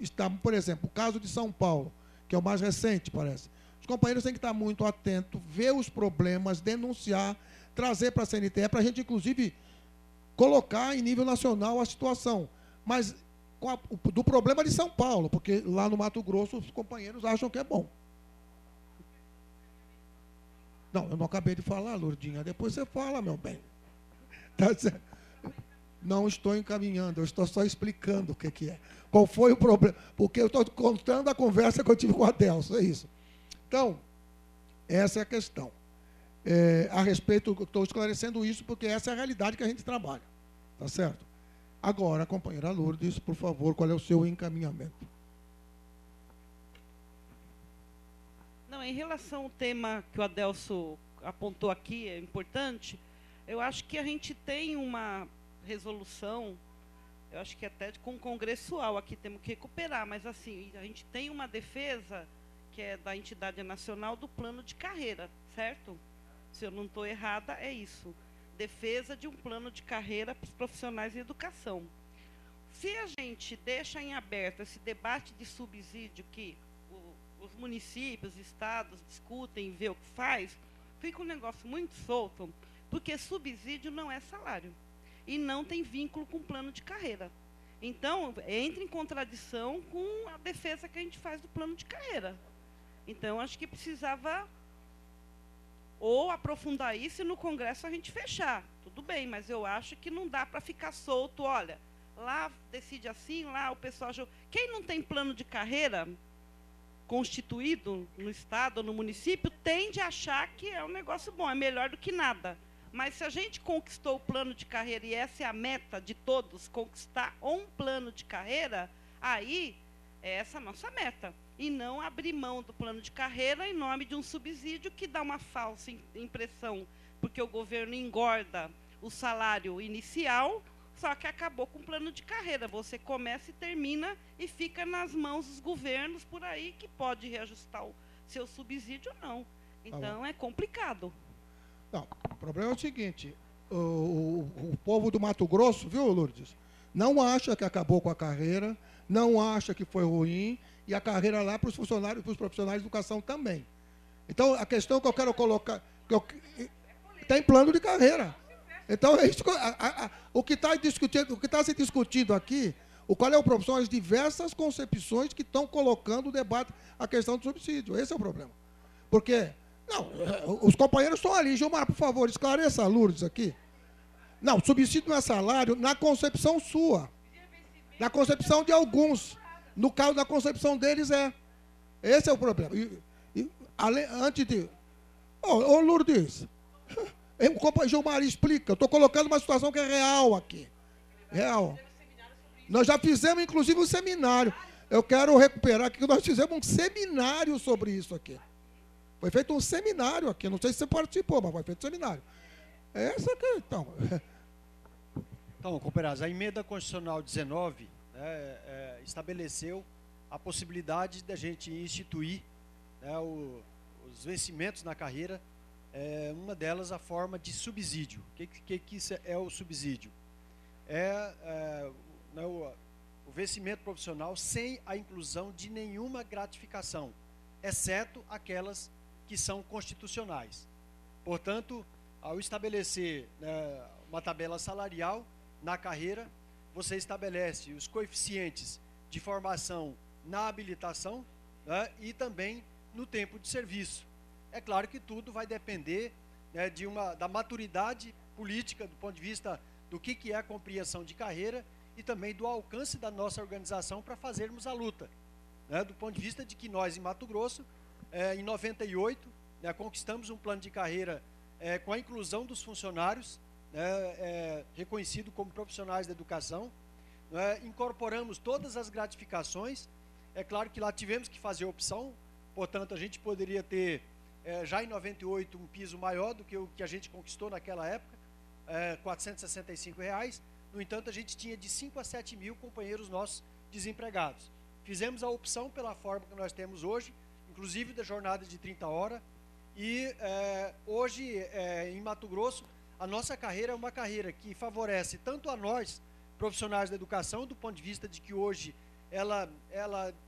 estar, por exemplo, o caso de São Paulo, que é o mais recente, parece. Os companheiros têm que estar muito atentos, ver os problemas, denunciar, trazer para a CNTE, para a gente, inclusive, colocar em nível nacional a situação. Mas do problema de São Paulo, porque lá no Mato Grosso os companheiros acham que é bom. Não, eu não acabei de falar, Lourdinha. Depois você fala, meu bem. Tá certo? Não estou encaminhando, eu estou só explicando o que é. Qual foi o problema? Porque eu estou contando a conversa que eu tive com o Adelso, é isso. Então, essa é a questão. A respeito, estou esclarecendo isso porque essa é a realidade que a gente trabalha. Tá certo? Agora, companheira Lourdes, por favor, qual é o seu encaminhamento? Não, em relação ao tema que o Adelso apontou aqui, é importante, eu acho que a gente tem uma resolução, eu acho que até com congressual aqui temos que recuperar, mas assim, a gente tem uma defesa que é da entidade nacional do plano de carreira, certo? Se eu não estou errada, é isso. Defesa de um plano de carreira para os profissionais de educação. Se a gente deixa em aberto esse debate de subsídio que os municípios, estados discutem e vê o que faz, fica um negócio muito solto, porque subsídio não é salário e não tem vínculo com plano de carreira. Então, entra em contradição com a defesa que a gente faz do plano de carreira. Então, acho que precisava ou aprofundar isso e no Congresso a gente fechar. Tudo bem, mas eu acho que não dá para ficar solto. Olha, lá decide assim, lá o pessoal... Quem não tem plano de carreira constituído no Estado ou no município tende a achar que é um negócio bom, é melhor do que nada. Mas se a gente conquistou o plano de carreira, e essa é a meta de todos, conquistar um plano de carreira, aí é essa a nossa meta. E não abrir mão do plano de carreira em nome de um subsídio que dá uma falsa impressão, porque o governo engorda o salário inicial, só que acabou com o plano de carreira. Você começa e termina e fica nas mãos dos governos por aí, que pode reajustar o seu subsídio ou não. Então, é complicado. Não, o problema é o seguinte, o povo do Mato Grosso, viu, Lourdes, não acha que acabou com a carreira, não acha que foi ruim, e a carreira lá para os funcionários, para os profissionais de educação também. Então, a questão que eu quero colocar, tem plano de carreira. Então, é isso, o que está se discutindo aqui, qual é o problema? São as diversas concepções que estão colocando o debate, a questão do subsídio. Esse é o problema. Porque, não, os companheiros estão ali. Gilmar, por favor, esclareça a Lourdes aqui. Não, subsídio não é salário na concepção sua. Na concepção de alguns. No caso da concepção deles, é. Esse é o problema. Antes de... Ô, Lourdes, o companheiro Gilmar explica. Eu estou colocando uma situação que é real aqui. Real. Nós já fizemos, inclusive, um seminário. Eu quero recuperar aqui que nós fizemos um seminário sobre isso aqui. Foi feito um seminário aqui. Não sei se você participou, mas foi feito um seminário. Essa aqui, então. Então, companheiros, a emenda constitucional 19 estabeleceu a possibilidade da gente instituir os vencimentos na carreira, uma delas a forma de subsídio. O que isso é o subsídio? O vencimento profissional sem a inclusão de nenhuma gratificação, exceto aquelas que são constitucionais. Portanto, ao estabelecer uma tabela salarial na carreira, você estabelece os coeficientes de formação na habilitação, e também no tempo de serviço. É claro que tudo vai depender da maturidade política, do ponto de vista do que é a compreensão de carreira e também do alcance da nossa organização para fazermos a luta. Do ponto de vista de que nós, em Mato Grosso, em 98, conquistamos um plano de carreira com a inclusão dos funcionários, reconhecido como profissionais da educação, incorporamos todas as gratificações É claro que lá tivemos que fazer opção, portanto, a gente poderia ter, já em 98, um piso maior do que o que a gente conquistou naquela época, R$ 465. No entanto, a gente tinha de 5 a 7 mil companheiros nossos desempregados. Fizemos a opção pela forma que nós temos hoje, inclusive da jornada de 30 horas, e hoje, em Mato Grosso, a nossa carreira é uma carreira que favorece tanto a nós, profissionais da educação, do ponto de vista de que hoje ela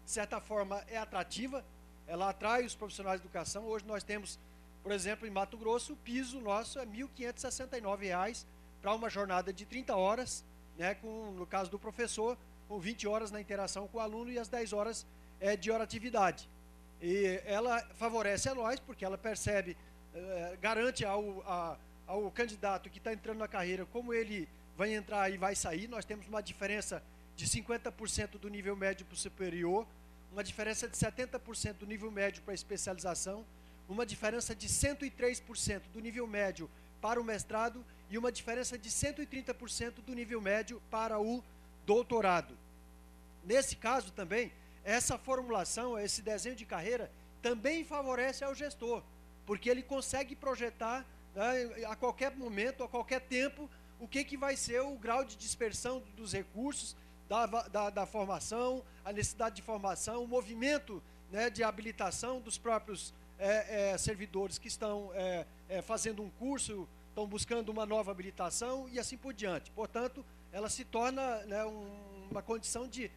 de certa forma, é atrativa, ela atrai os profissionais de educação. Hoje nós temos, por exemplo, em Mato Grosso, o piso nosso é R$ 1.569 para uma jornada de 30 horas, né, no caso do professor, com 20 horas na interação com o aluno e as 10 horas de hora-atividade. E ela favorece a nós, porque ela percebe, garante ao candidato que está entrando na carreira como ele vai entrar e vai sair. Nós temos uma diferença de 50% do nível médio para o superior, uma diferença de 70% do nível médio para a especialização, uma diferença de 103% do nível médio para o mestrado e uma diferença de 130% do nível médio para o doutorado. Nesse caso também, essa formulação, esse desenho de carreira, também favorece ao gestor, porque ele consegue projetar, né, a qualquer momento, a qualquer tempo, o que vai ser o grau de dispersão dos recursos, da formação, a necessidade de formação, o movimento, né, de habilitação dos próprios servidores que estão fazendo um curso, estão buscando uma nova habilitação e assim por diante. Portanto, ela se torna, né, uma condição de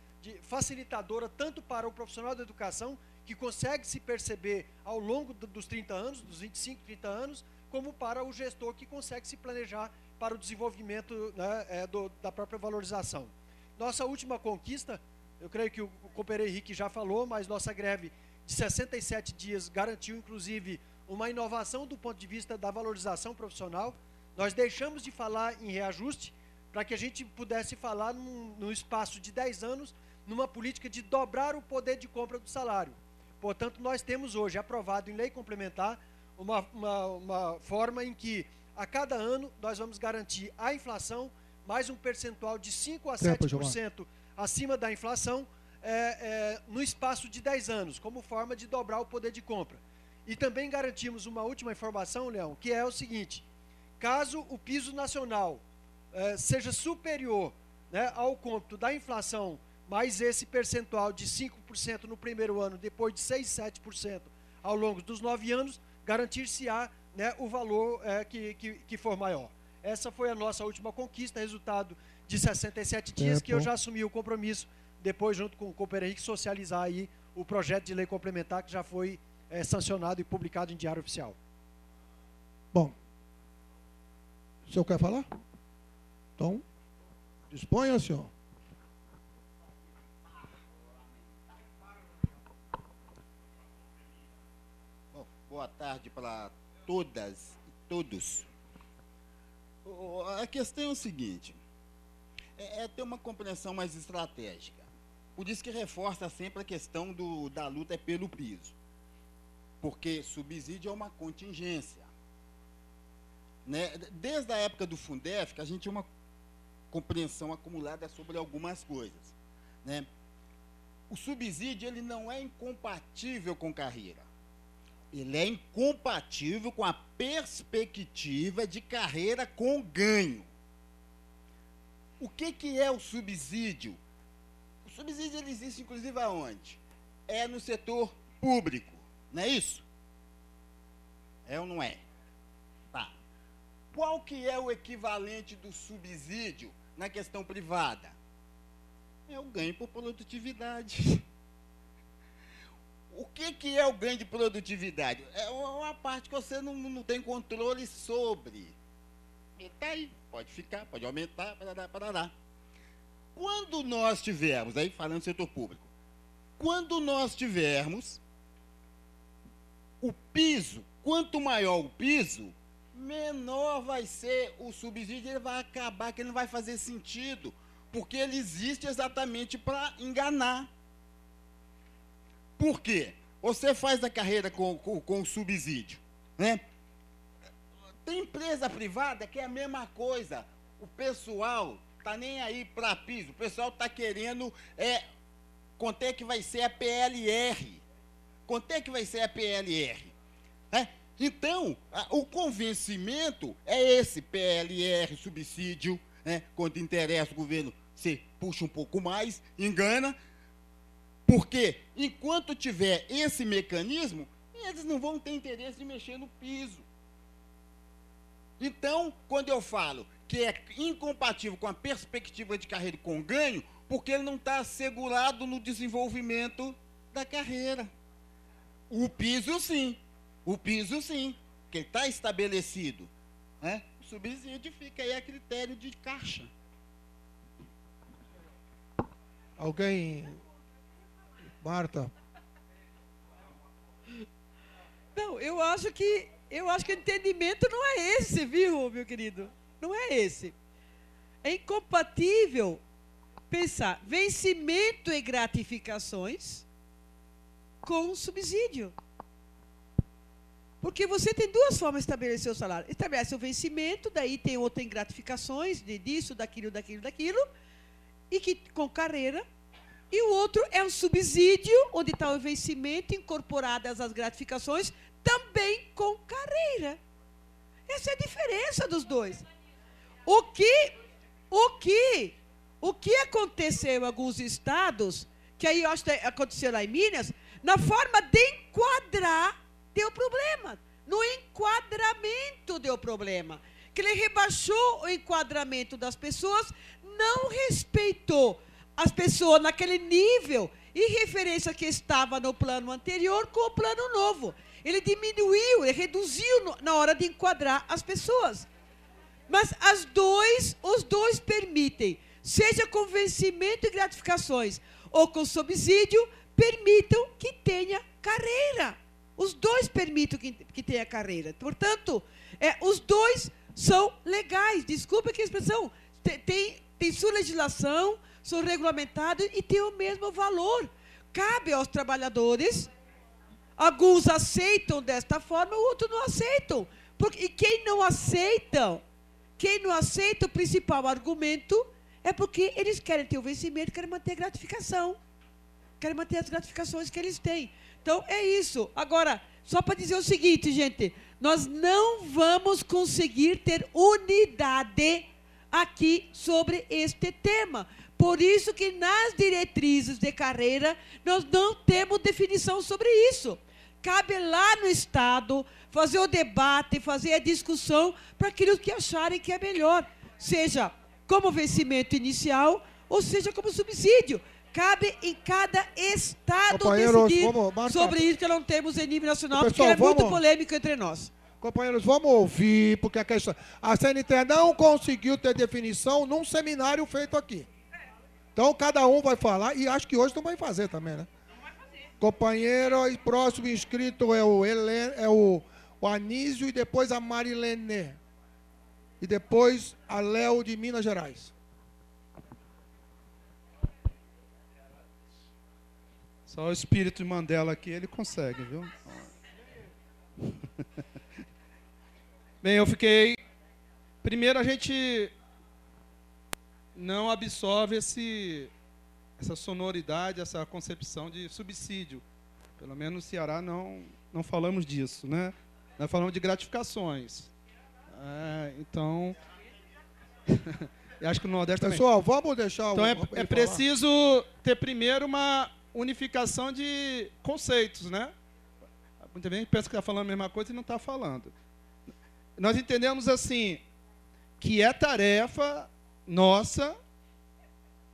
facilitadora tanto para o profissional da educação, que consegue se perceber ao longo dos 30 anos, dos 25, 30 anos, como para o gestor que consegue se planejar para o desenvolvimento, né, da própria valorização. Nossa última conquista, eu creio que o companheiro Henrique já falou, mas nossa greve de 67 dias garantiu, inclusive, uma inovação do ponto de vista da valorização profissional. Nós deixamos de falar em reajuste para que a gente pudesse falar num espaço de 10 anos, numa política de dobrar o poder de compra do salário. Portanto, nós temos hoje aprovado em lei complementar uma forma em que, a cada ano, nós vamos garantir a inflação mais um percentual de 5 a 7% acima da inflação, no espaço de 10 anos, como forma de dobrar o poder de compra. E também garantimos uma última informação, Leão, que é o seguinte: caso o piso nacional seja superior, né, ao cômputo da inflação, mais esse percentual de 5% no primeiro ano, depois de 6, 7% ao longo dos 9 anos, garantir-se-á, né, o valor que for maior. Essa foi a nossa última conquista, resultado de 67 dias, que eu já assumi o compromisso, depois, junto com o companheiro Henrique, socializar aí o projeto de lei complementar, que já foi sancionado e publicado em Diário Oficial. Bom, o senhor quer falar? Então, disponha, senhor. Bom, boa tarde para todas e todos. A questão é o seguinte, ter uma compreensão mais estratégica. Por isso que reforça sempre a questão da luta pelo piso. Porque subsídio é uma contingência. Né? Desde a época do Fundef, que a gente tinha uma compreensão acumulada sobre algumas coisas. Né? O subsídio, ele não é incompatível com carreira. Ele é incompatível com a perspectiva de carreira com ganho. O que é o subsídio? O subsídio, ele existe, inclusive, aonde? É no setor público, não é isso? É ou não é? Tá. Qual que é o equivalente do subsídio na questão privada? É o ganho por produtividade. O que é o ganho de produtividade? É uma parte que você não tem controle sobre. Ele está aí, pode ficar, pode aumentar, parará. Quando nós tivermos, aí falando do setor público, quando nós tivermos o piso, quanto maior o piso, menor vai ser o subsídio, ele vai acabar, que ele não vai fazer sentido, porque ele existe exatamente para enganar. Por quê? Você faz a carreira com subsídio, né? Tem empresa privada que é a mesma coisa. O pessoal está nem aí para piso. O pessoal está querendo quanto é que vai ser a PLR. Quanto é que vai ser a PLR? Então, o convencimento é esse, PLR, subsídio, quando interessa o governo, você puxa um pouco mais, engana, porque enquanto tiver esse mecanismo, eles não vão ter interesse de mexer no piso. Então, quando eu falo que é incompatível com a perspectiva de carreira e com ganho, porque ele não está assegurado no desenvolvimento da carreira. O piso, sim. O piso, sim. Porque ele está estabelecido. O subsídio fica aí a critério de caixa. Alguém? Marta? Não, eu acho que o entendimento não é esse, viu, meu querido? Não é esse. É incompatível pensar vencimento e gratificações com subsídio. Porque você tem duas formas de estabelecer o salário. Estabelece o vencimento, daí tem outra em gratificações, disso, daquilo, e que com carreira. E o outro é um subsídio, onde está o vencimento incorporadas às gratificações, também com carreira. Essa é a diferença dos dois. O que aconteceu em alguns estados, que aí eu acho que aconteceu lá em Minas, na forma de enquadrar, deu problema. No enquadramento deu problema. Que ele rebaixou o enquadramento das pessoas, não respeitou as pessoas naquele nível e referência que estava no plano anterior com o plano novo. Ele diminuiu, ele reduziu na hora de enquadrar as pessoas. Mas os dois permitem, seja com vencimento e gratificações ou com subsídio, permitam que tenha carreira. Os dois permitem que tenha carreira. Portanto, os dois são legais. Desculpa que a expressão. Tem sua legislação, são regulamentados e tem o mesmo valor. Cabe aos trabalhadores. Alguns aceitam desta forma, outros não aceitam. E quem não aceita, o principal argumento é porque eles querem ter o vencimento, querem manter a gratificação. Querem manter as gratificações que eles têm. Então, é isso. Agora, só para dizer o seguinte, gente, nós não vamos conseguir ter unidade aqui sobre este tema. Por isso que nas diretrizes de carreira, nós não temos definição sobre isso. Cabe lá no Estado fazer o debate, fazer a discussão para aqueles que acharem que é melhor. Seja como vencimento inicial, ou seja como subsídio. Cabe em cada estado decidir sobre isso, que não temos em nível nacional, pessoal, porque é muito polêmico entre nós. Companheiros, vamos ouvir, porque a CNTE não conseguiu ter definição num seminário feito aqui. Então, cada um vai falar, e acho que hoje não vai fazer também, né? Companheiro, próximo inscrito é o Anísio, e depois a Marilene. E depois a Léo de Minas Gerais. Só o espírito de Mandela aqui, ele consegue, viu? Bem, eu fiquei... Primeiro, a gente não absorve essa sonoridade, essa concepção de subsídio. Pelo menos no Ceará não falamos disso, né? Nós falamos de gratificações. Então... eu acho que no Nordeste também. Pessoal, vamos deixar... Então, é preciso ter primeiro uma unificação de conceitos, né? Muita gente pensa que está falando a mesma coisa e não está falando. Nós entendemos assim, que é tarefa nossa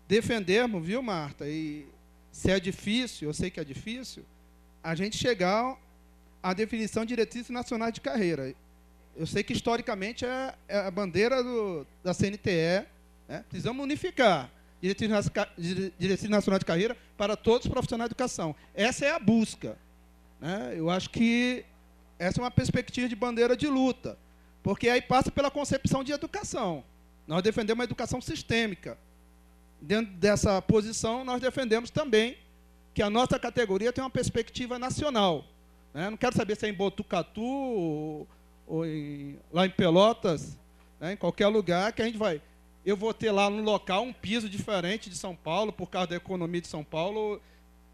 defendermos, viu, Marta? E se é difícil, eu sei que é difícil, a gente chegar à definição de diretrizes nacionais de carreira. Eu sei que historicamente é a bandeira da CNTE, né? Precisamos unificar diretriz nacional de carreira para todos os profissionais de educação. Essa é a busca, né? Eu acho que essa é uma perspectiva de bandeira de luta, porque aí passa pela concepção de educação. Nós defendemos uma educação sistêmica. Dentro dessa posição, nós defendemos também que a nossa categoria tem uma perspectiva nacional, né? Não quero saber se é em Botucatu ou lá em Pelotas, né? Em qualquer lugar que a gente vai eu vou ter lá no local um piso diferente de São Paulo, por causa da economia de São Paulo.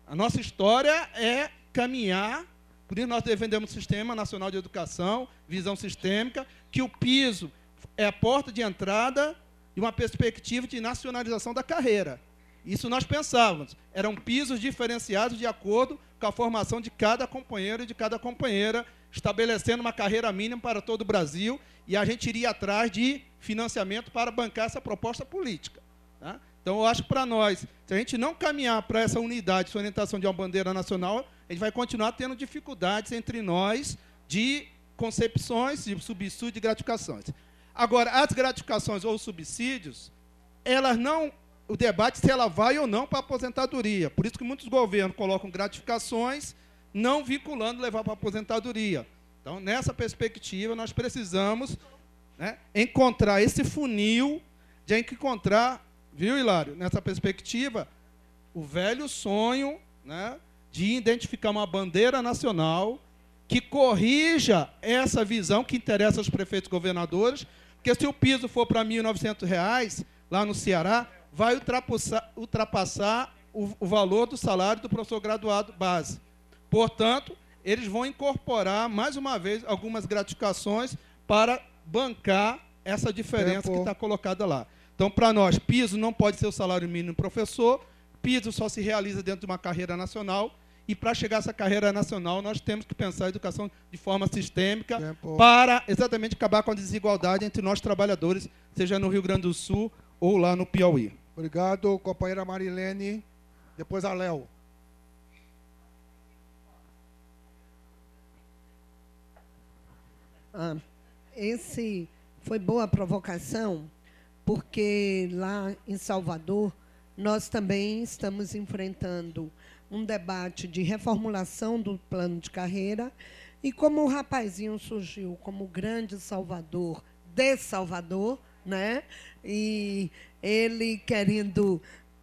A nossa história é caminhar, por isso nós defendemos o Sistema Nacional de Educação, visão sistêmica, que o piso é a porta de entrada e uma perspectiva de nacionalização da carreira. Isso nós pensávamos. Eram pisos diferenciados de acordo com a formação de cada companheiro e de cada companheira, estabelecendo uma carreira mínima para todo o Brasil, e a gente iria atrás de financiamento para bancar essa proposta política. Tá? Então, eu acho que para nós, se a gente não caminhar para essa unidade, essa orientação de uma bandeira nacional, a gente vai continuar tendo dificuldades entre nós de concepções, de subsídios, de gratificações. Agora, as gratificações ou subsídios, elas não... O debate se ela vai ou não para a aposentadoria. Por isso que muitos governos colocam gratificações, não vinculando levar para a aposentadoria. Então, nessa perspectiva, nós precisamos, né, encontrar esse funil, de encontrar, viu, Hilário, nessa perspectiva, o velho sonho, né, de identificar uma bandeira nacional que corrija essa visão que interessa aos prefeitos e governadores, porque se o piso for para R$ 1.900, lá no Ceará, vai ultrapassar o valor do salário do professor graduado base. Portanto, eles vão incorporar, mais uma vez, algumas gratificações para bancar essa diferença que está colocada lá. Então, para nós, piso não pode ser o salário mínimo do professor, piso só se realiza dentro de uma carreira nacional, e para chegar a essa carreira nacional, nós temos que pensar a educação de forma sistêmica para exatamente acabar com a desigualdade entre nós trabalhadores, seja no Rio Grande do Sul ou lá no Piauí. Obrigado, companheira Marilene. Depois a Léo. Esse foi boa provocação, porque lá em Salvador nós também estamos enfrentando um debate de reformulação do plano de carreira, e como o rapazinho surgiu como grande Salvador de Salvador, né? E ele querendo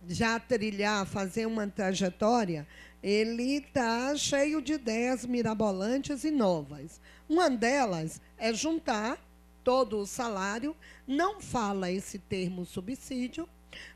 já trilhar, fazer uma trajetória, ele está cheio de ideias mirabolantes e novas. Uma delas é juntar todo o salário, não fala esse termo subsídio,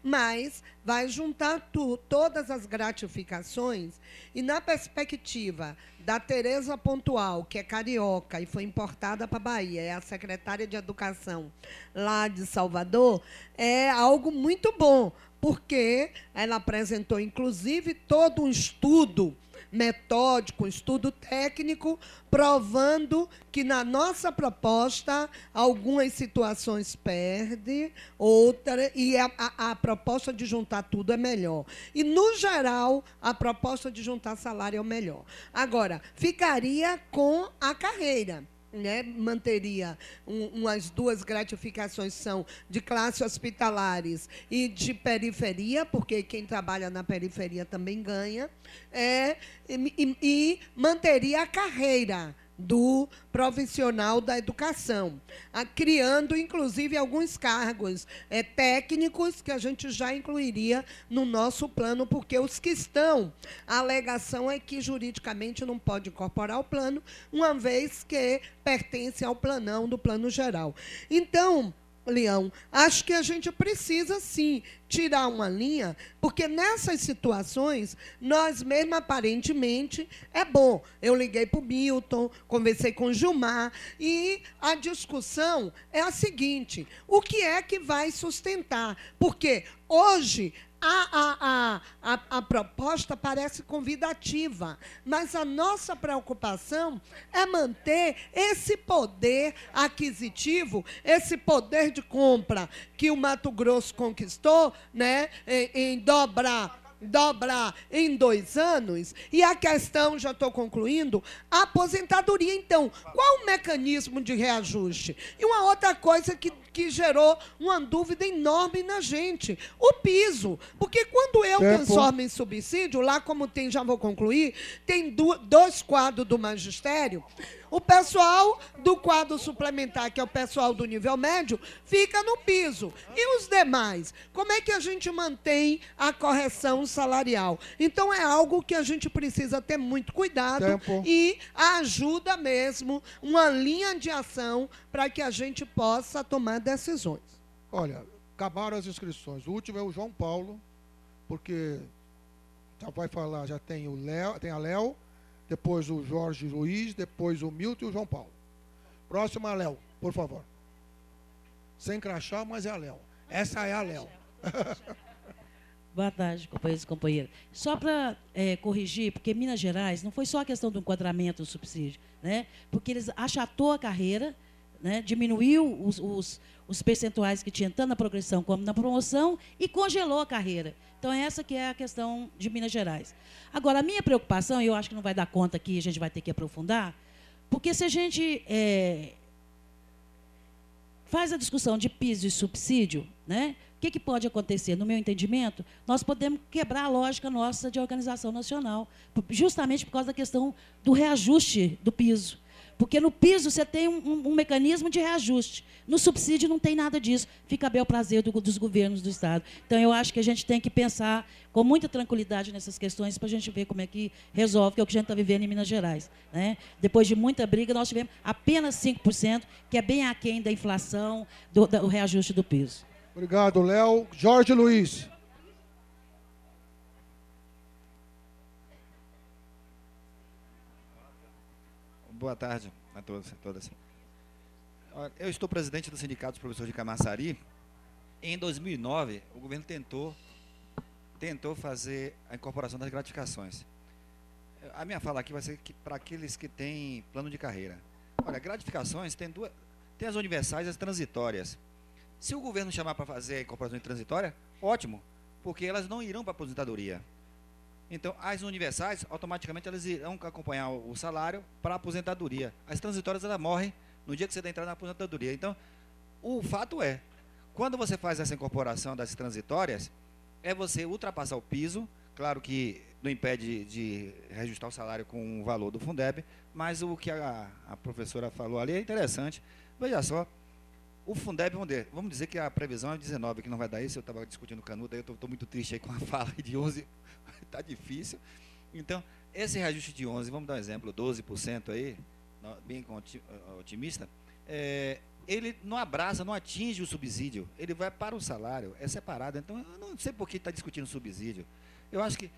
mas vai juntar todas as gratificações, e na perspectiva da Tereza Pontual, que é carioca e foi importada para a Bahia, é a secretária de Educação lá de Salvador, é algo muito bom, porque ela apresentou, inclusive, todo um estudo metódico, um estudo técnico, provando que, na nossa proposta, algumas situações perde, outra, e a proposta de juntar tudo é melhor. E, no geral, a proposta de juntar salário é o melhor. Agora, ficaria com a carreira, né? Manteria umas duas gratificações, são de classe hospitalares e de periferia, porque quem trabalha na periferia também ganha, e manteria a carreira do profissional da educação, criando, inclusive, alguns cargos técnicos que a gente já incluiria no nosso plano, porque os que estão, a alegação é que juridicamente não pode incorporar o plano, uma vez que pertence ao planão do plano geral. Então, Leão, acho que a gente precisa, sim, tirar uma linha, porque nessas situações, nós mesmo, aparentemente, é bom. Eu liguei para o Milton, conversei com o Gilmar, e a discussão é a seguinte: o que é que vai sustentar? Porque hoje a proposta parece convidativa, mas a nossa preocupação é manter esse poder aquisitivo, esse poder de compra que o Mato Grosso conquistou, né, em dobrar em 2 anos. E a questão, já estou concluindo, a aposentadoria. Então, qual o mecanismo de reajuste? E uma outra coisa que gerou uma dúvida enorme na gente, o piso. Porque quando eu transformo em subsídio, lá como tem, já vou concluir, tem 2 quadros do magistério, o pessoal do quadro suplementar, que é o pessoal do nível médio, fica no piso. E os demais? Como é que a gente mantém a correção salarial? Então, é algo que a gente precisa ter muito cuidado e ajuda mesmo uma linha de ação para que a gente possa tomar decisões. Olha, acabaram as inscrições. O último é o João Paulo, porque já vai falar, já tem o Léo, tem a Léo, depois o Jorge Luiz, depois o Milton e o João Paulo. Próximo a Léo, por favor. Sem crachá, mas é a Léo. Essa é a Léo. Boa tarde, companheiros e companheiras. Só para corrigir, porque Minas Gerais não foi só a questão do enquadramento do subsídio, né? Porque eles achatou a carreira, né? Diminuiu os percentuais que tinha tanto na progressão como na promoção e congelou a carreira. Então, essa que é a questão de Minas Gerais. Agora, a minha preocupação, e eu acho que não vai dar conta aqui, a gente vai ter que aprofundar, porque se a gente faz a discussão de piso e subsídio, né? O que pode acontecer? No meu entendimento, nós podemos quebrar a lógica nossa de organização nacional, justamente por causa da questão do reajuste do piso. Porque no piso você tem um mecanismo de reajuste. No subsídio não tem nada disso. Fica a bel prazer dos governos do Estado. Então, eu acho que a gente tem que pensar com muita tranquilidade nessas questões para a gente ver como é que resolve, que é o que a gente está vivendo em Minas Gerais, né? Depois de muita briga, nós tivemos apenas 5%, que é bem aquém da inflação, do reajuste do piso. Obrigado, Léo. Jorge Luiz. Boa tarde a todos e todas. Eu estou presidente do Sindicato dos Professores de Camaçari. Em 2009, o governo tentou fazer a incorporação das gratificações. A minha fala aqui vai ser para aqueles que têm plano de carreira. Olha, gratificações tem as universais e as transitórias. Se o governo chamar para fazer a incorporação transitória, ótimo, porque elas não irão para a aposentadoria. Então, as universais, automaticamente, elas irão acompanhar o salário para a aposentadoria. As transitórias, elas morrem no dia que você está entrando na aposentadoria. Então, o fato é, quando você faz essa incorporação das transitórias, é você ultrapassar o piso, claro que não impede de reajustar o salário com o valor do Fundeb, mas o que a professora falou ali é interessante. Veja só, o Fundeb, vamos dizer que a previsão é 19, que não vai dar isso, eu estava discutindo Canudo, aí eu estou muito triste aí com a fala de 11, está difícil. Então, esse reajuste de 11, vamos dar um exemplo, 12% aí, bem otimista, ele não abraça, não atinge o subsídio, ele vai para o salário, é separado. Então, eu não sei por que está discutindo subsídio. Eu acho que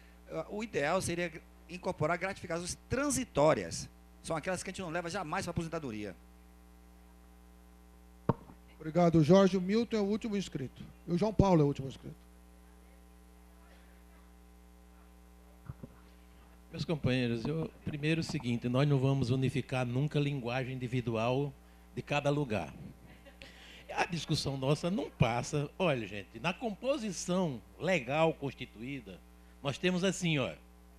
o ideal seria incorporar gratificações transitórias, são aquelas que a gente não leva jamais para a aposentadoria. Obrigado, Jorge. O Milton é o último inscrito. E o João Paulo é o último inscrito. Meus companheiros, primeiro o seguinte, nós não vamos unificar nunca a linguagem individual de cada lugar. A discussão nossa não passa... Olha, gente, na composição legal constituída, nós temos assim, ó,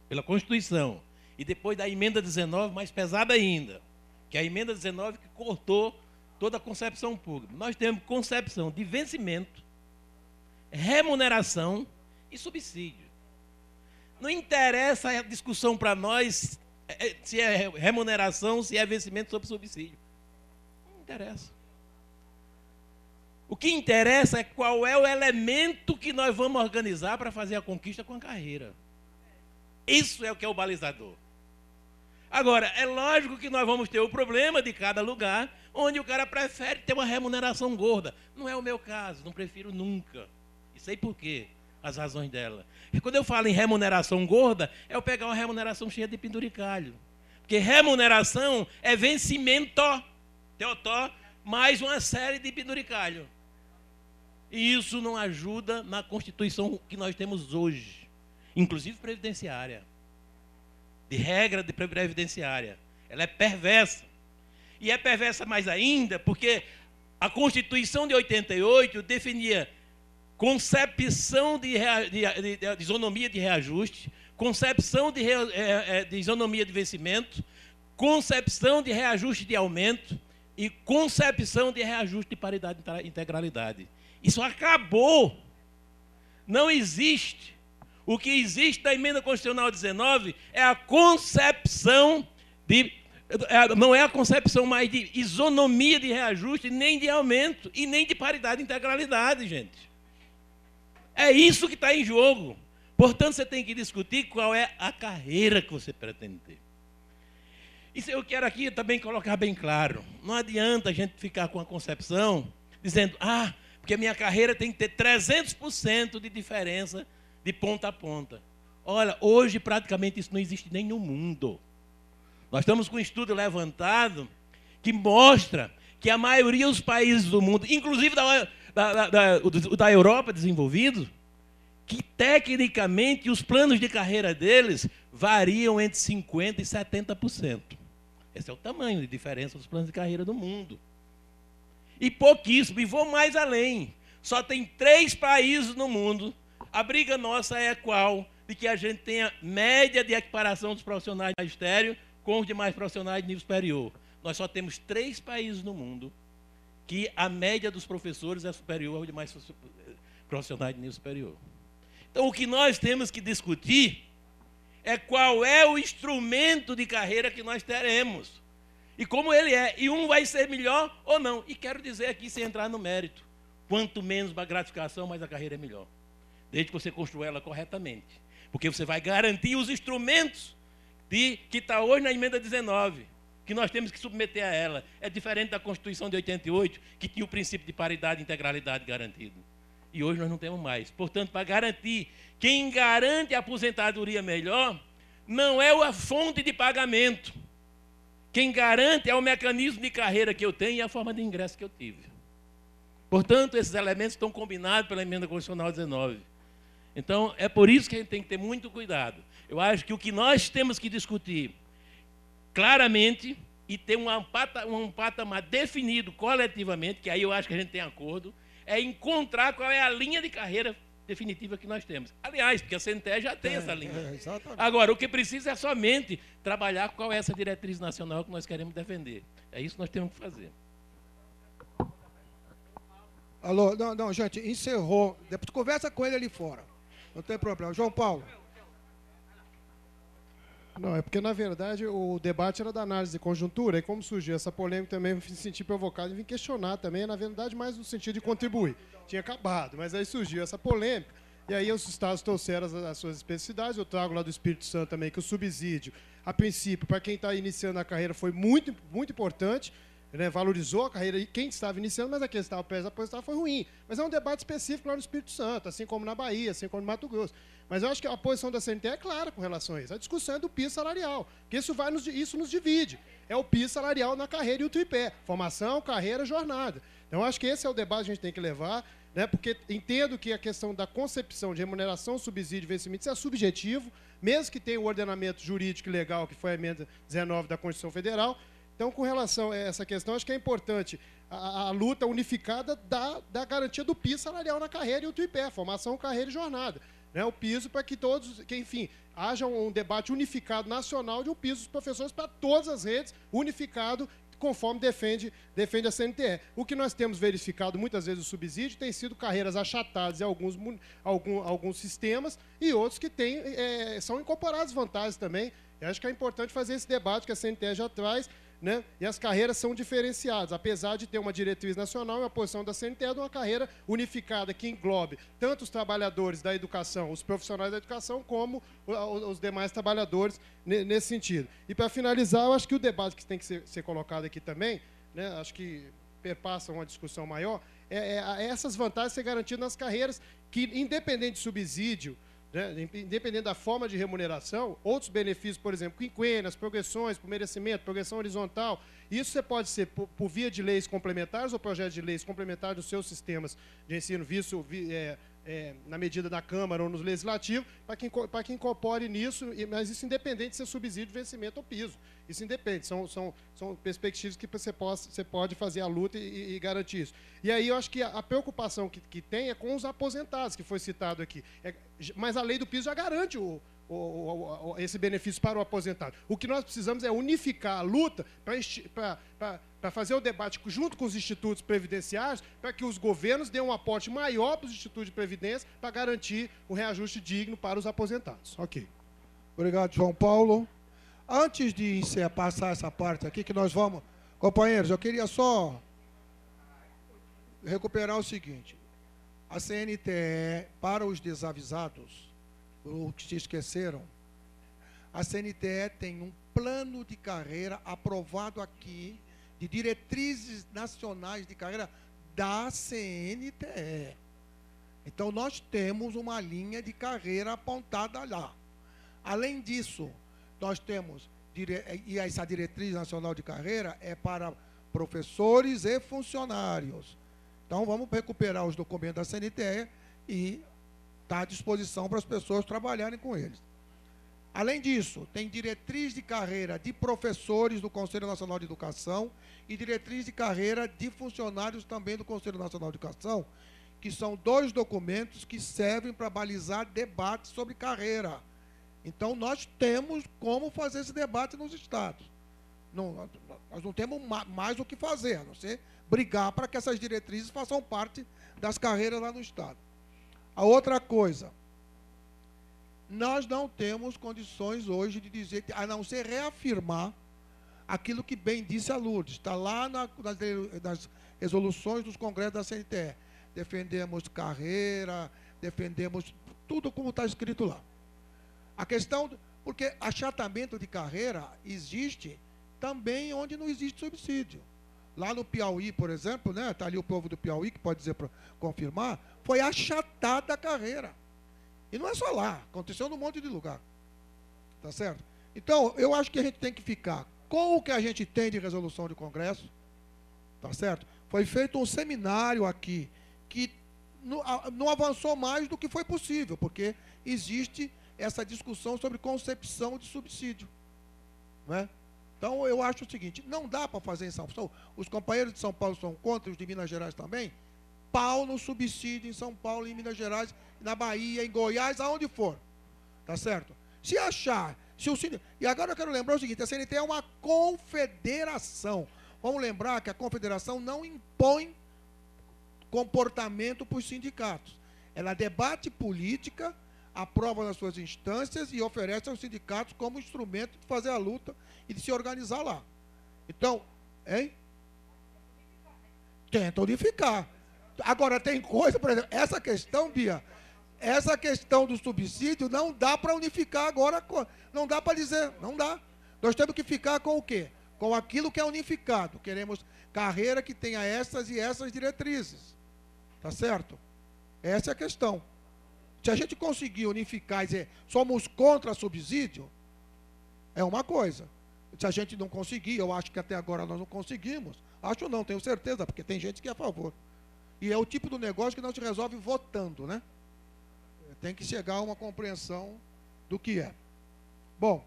pela Constituição, e depois da emenda 19, mais pesada ainda, que é a emenda 19 que cortou toda a concepção pública. Nós temos concepção de vencimento, remuneração e subsídio. Não interessa a discussão para nós se é remuneração, se é vencimento sobre subsídio. Não interessa. O que interessa é qual é o elemento que nós vamos organizar para fazer a conquista com a carreira. Isso é o que é o balizador. Agora, é lógico que nós vamos ter o problema de cada lugar, onde o cara prefere ter uma remuneração gorda. Não é o meu caso, não prefiro nunca. E sei por quê, as razões dela. E quando eu falo em remuneração gorda, é eu pegar uma remuneração cheia de penduricalho. Porque remuneração é vencimento, teotó, mais uma série de penduricalho. E isso não ajuda na Constituição que nós temos hoje, inclusive previdenciária. De regra de previdenciária. Ela é perversa. E é perversa mais ainda porque a Constituição de 88 definia concepção de isonomia de reajuste, concepção de isonomia de vencimento, concepção de reajuste de aumento e concepção de reajuste de paridade e integralidade. Isso acabou. Não existe. O que existe na emenda constitucional 19 é a concepção de... Não é a concepção mais de isonomia de reajuste, nem de aumento e nem de paridade e integralidade, gente. É isso que está em jogo. Portanto, você tem que discutir qual é a carreira que você pretende ter. Isso eu quero aqui também colocar bem claro. Não adianta a gente ficar com a concepção dizendo, porque a minha carreira tem que ter 300% de diferença de ponta a ponta. Olha, hoje praticamente isso não existe nem no mundo. Nós estamos com um estudo levantado que mostra que a maioria dos países do mundo, inclusive da Europa desenvolvido, que tecnicamente os planos de carreira deles variam entre 50% e 70%. Esse é o tamanho de diferença dos planos de carreira do mundo. E pouquíssimo, e vou mais além. Só tem 3 países no mundo. A briga nossa é qual? De que a gente tenha média de equiparação dos profissionais de magistério com os demais profissionais de nível superior. Nós só temos 3 países no mundo que a média dos professores é superior aos demais profissionais de nível superior. Então, o que nós temos que discutir é qual é o instrumento de carreira que nós teremos. E como ele é. E um vai ser melhor ou não. E quero dizer aqui, sem entrar no mérito, quanto menos a gratificação, mais a carreira é melhor. Desde que você construa ela corretamente. Porque você vai garantir os instrumentos que está hoje na emenda 19, que nós temos que submeter a ela. É diferente da Constituição de 88, que tinha o princípio de paridade e integralidade garantido. E hoje nós não temos mais. Portanto, para garantir, quem garante a aposentadoria melhor não é a fonte de pagamento. Quem garante é o mecanismo de carreira que eu tenho e a forma de ingresso que eu tive. Portanto, esses elementos estão combinados pela emenda constitucional 19. Então, é por isso que a gente tem que ter muito cuidado. Eu acho que o que nós temos que discutir claramente e ter um patamar definido coletivamente, que aí eu acho que a gente tem acordo, é encontrar qual é a linha de carreira definitiva que nós temos. Aliás, porque a CNTE já tem essa linha. Agora, o que precisa é somente trabalhar qual é essa diretriz nacional que nós queremos defender. É isso que nós temos que fazer. Alô, não, gente, encerrou. Depois conversa com ele ali fora. Não tem problema. João Paulo. Não, é porque, na verdade, o debate era da análise de conjuntura, e como surgiu essa polêmica também, eu me senti provocado e vim questionar também, na verdade, mais no sentido de contribuir. Tinha acabado, mas aí surgiu essa polêmica, e aí os estados trouxeram as suas especificidades, eu trago lá do Espírito Santo também, que o subsídio, a princípio, para quem está iniciando a carreira, foi muito, muito importante, né, valorizou a carreira e quem estava iniciando, mas aquele que estava prestes a aposentar foi ruim. Mas é um debate específico lá no Espírito Santo, assim como na Bahia, assim como no Mato Grosso. Mas eu acho que a posição da CNTE é clara com relação a isso. A discussão é do piso salarial, porque isso nos divide. É o piso salarial na carreira e o tripé. Formação, carreira, jornada. Então, eu acho que esse é o debate que a gente tem que levar, né, porque entendo que a questão da concepção de remuneração, subsídio e vencimento, isso é subjetivo, mesmo que tenha o ordenamento jurídico e legal, que foi a emenda 19 da Constituição Federal. Então, com relação a essa questão, acho que é importante a luta unificada da garantia do piso salarial na carreira e o tripé, formação, carreira e jornada. Né, o piso para que todos, que, enfim, haja um debate unificado nacional de um piso dos professores para todas as redes, unificado, conforme defende a CNTE. O que nós temos verificado muitas vezes o subsídio tem sido carreiras achatadas em alguns sistemas e outros que são incorporadas vantagens também. Eu acho que é importante fazer esse debate que a CNTE já traz, né? E as carreiras são diferenciadas, apesar de ter uma diretriz nacional e uma posição da CNTE de uma carreira unificada que englobe tanto os trabalhadores da educação, os profissionais da educação, como os demais trabalhadores nesse sentido. E, para finalizar, eu acho que o debate que tem que ser colocado aqui também, né, acho que perpassa uma discussão maior, essas vantagens ser garantidas nas carreiras que, independente de subsídio, né, independente da forma de remuneração, outros benefícios, por exemplo, quinquênias, progressões por merecimento, progressão horizontal, isso você pode ser por via de leis complementares ou projetos de leis complementares dos seus sistemas de ensino, na medida da Câmara ou nos legislativos, para que incorpore nisso, mas isso independente de ser subsídio, vencimento ou piso. Isso independe, são perspectivas que você pode fazer a luta e garantir isso. E aí eu acho que a preocupação que tem é com os aposentados, que foi citado aqui. Mas a lei do piso já garante esse benefício para o aposentado. O que nós precisamos é unificar a luta para fazer o debate junto com os institutos previdenciários, para que os governos dêem um aporte maior para os institutos de previdência para garantir um reajuste digno para os aposentados. Ok. Obrigado, João Paulo. Antes de passar essa parte aqui, que nós vamos... Companheiros, eu queria só recuperar o seguinte. A CNTE, para os desavisados, ou que se esqueceram, a CNTE tem um plano de carreira aprovado aqui, de diretrizes nacionais de carreira da CNTE. Então, nós temos uma linha de carreira apontada lá. Além disso, nós temos, e essa diretriz nacional de carreira é para professores e funcionários. Então, vamos recuperar os documentos da CNTE e está à disposição para as pessoas trabalharem com eles. Além disso, tem diretriz de carreira de professores do Conselho Nacional de Educação e diretriz de carreira de funcionários também do Conselho Nacional de Educação, que são 2 documentos que servem para balizar debates sobre carreira. Então, nós temos como fazer esse debate nos estados. Nós não temos mais o que fazer, a não ser brigar para que essas diretrizes façam parte das carreiras lá no estado. A outra coisa, nós não temos condições hoje de dizer, a não ser reafirmar aquilo que bem disse a Lourdes, está lá nas resoluções dos congressos da CNTE. Defendemos carreira, defendemos tudo como está escrito lá. A questão, porque achatamento de carreira existe também onde não existe subsídio. Lá no Piauí, por exemplo, né, está ali o povo do Piauí, que pode dizer para confirmar, foi achatada a carreira. E não é só lá, aconteceu num monte de lugar. Tá certo? Então, eu acho que a gente tem que ficar com o que a gente tem de resolução de Congresso, tá certo? Foi feito um seminário aqui, que não avançou mais do que foi possível, porque existe essa discussão sobre concepção de subsídio. Não é? Então, eu acho o seguinte, não dá para fazer em São Paulo, os companheiros de São Paulo são contra, os de Minas Gerais também, pau no subsídio em São Paulo, em Minas Gerais, na Bahia, em Goiás, aonde for. Tá certo? Se achar, se o sindicato... E agora eu quero lembrar o seguinte, a CNT é uma confederação. Vamos lembrar que a confederação não impõe comportamento para os sindicatos. Ela debate política, aprova nas suas instâncias e oferece aos sindicatos como instrumento de fazer a luta e de se organizar lá. Então, hein? Tenta unificar. Agora, tem coisa, por exemplo, essa questão, Bia, essa questão do subsídio não dá para unificar agora, não dá para dizer, não dá. Nós temos que ficar com o quê? Com aquilo que é unificado. Queremos carreira que tenha essas e essas diretrizes. Tá certo? Essa é a questão. Se a gente conseguir unificar e dizer, somos contra subsídio, é uma coisa. Se a gente não conseguir, eu acho que até agora nós não conseguimos, acho não, tenho certeza, porque tem gente que é a favor. E é o tipo do negócio que não se resolve votando, né? Tem que chegar a uma compreensão do que é. Bom,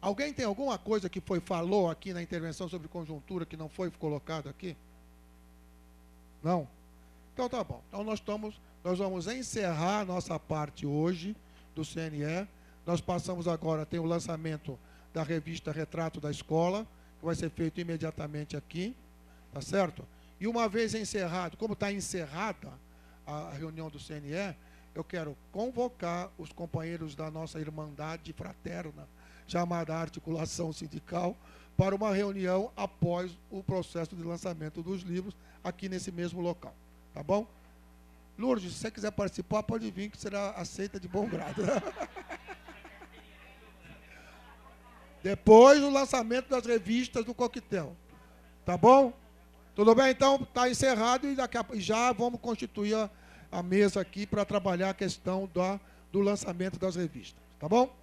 alguém tem alguma coisa que falou aqui na intervenção sobre conjuntura que não foi colocado aqui? Não? Então tá bom. Então nós vamos encerrar a nossa parte hoje do CNE. Nós passamos agora, tem o lançamento da revista Retrato da Escola, que vai ser feito imediatamente aqui, tá certo? E uma vez encerrado, como está encerrada a reunião do CNE, eu quero convocar os companheiros da nossa irmandade fraterna, chamada Articulação Sindical, para uma reunião após o processo de lançamento dos livros, aqui nesse mesmo local. Tá bom? Lourdes, se você quiser participar, pode vir, que será aceita de bom grado. Depois do lançamento das revistas do Coquetel. Tá bom? Tudo bem? Então, está encerrado e já vamos constituir a mesa aqui para trabalhar a questão do lançamento das revistas. Tá bom?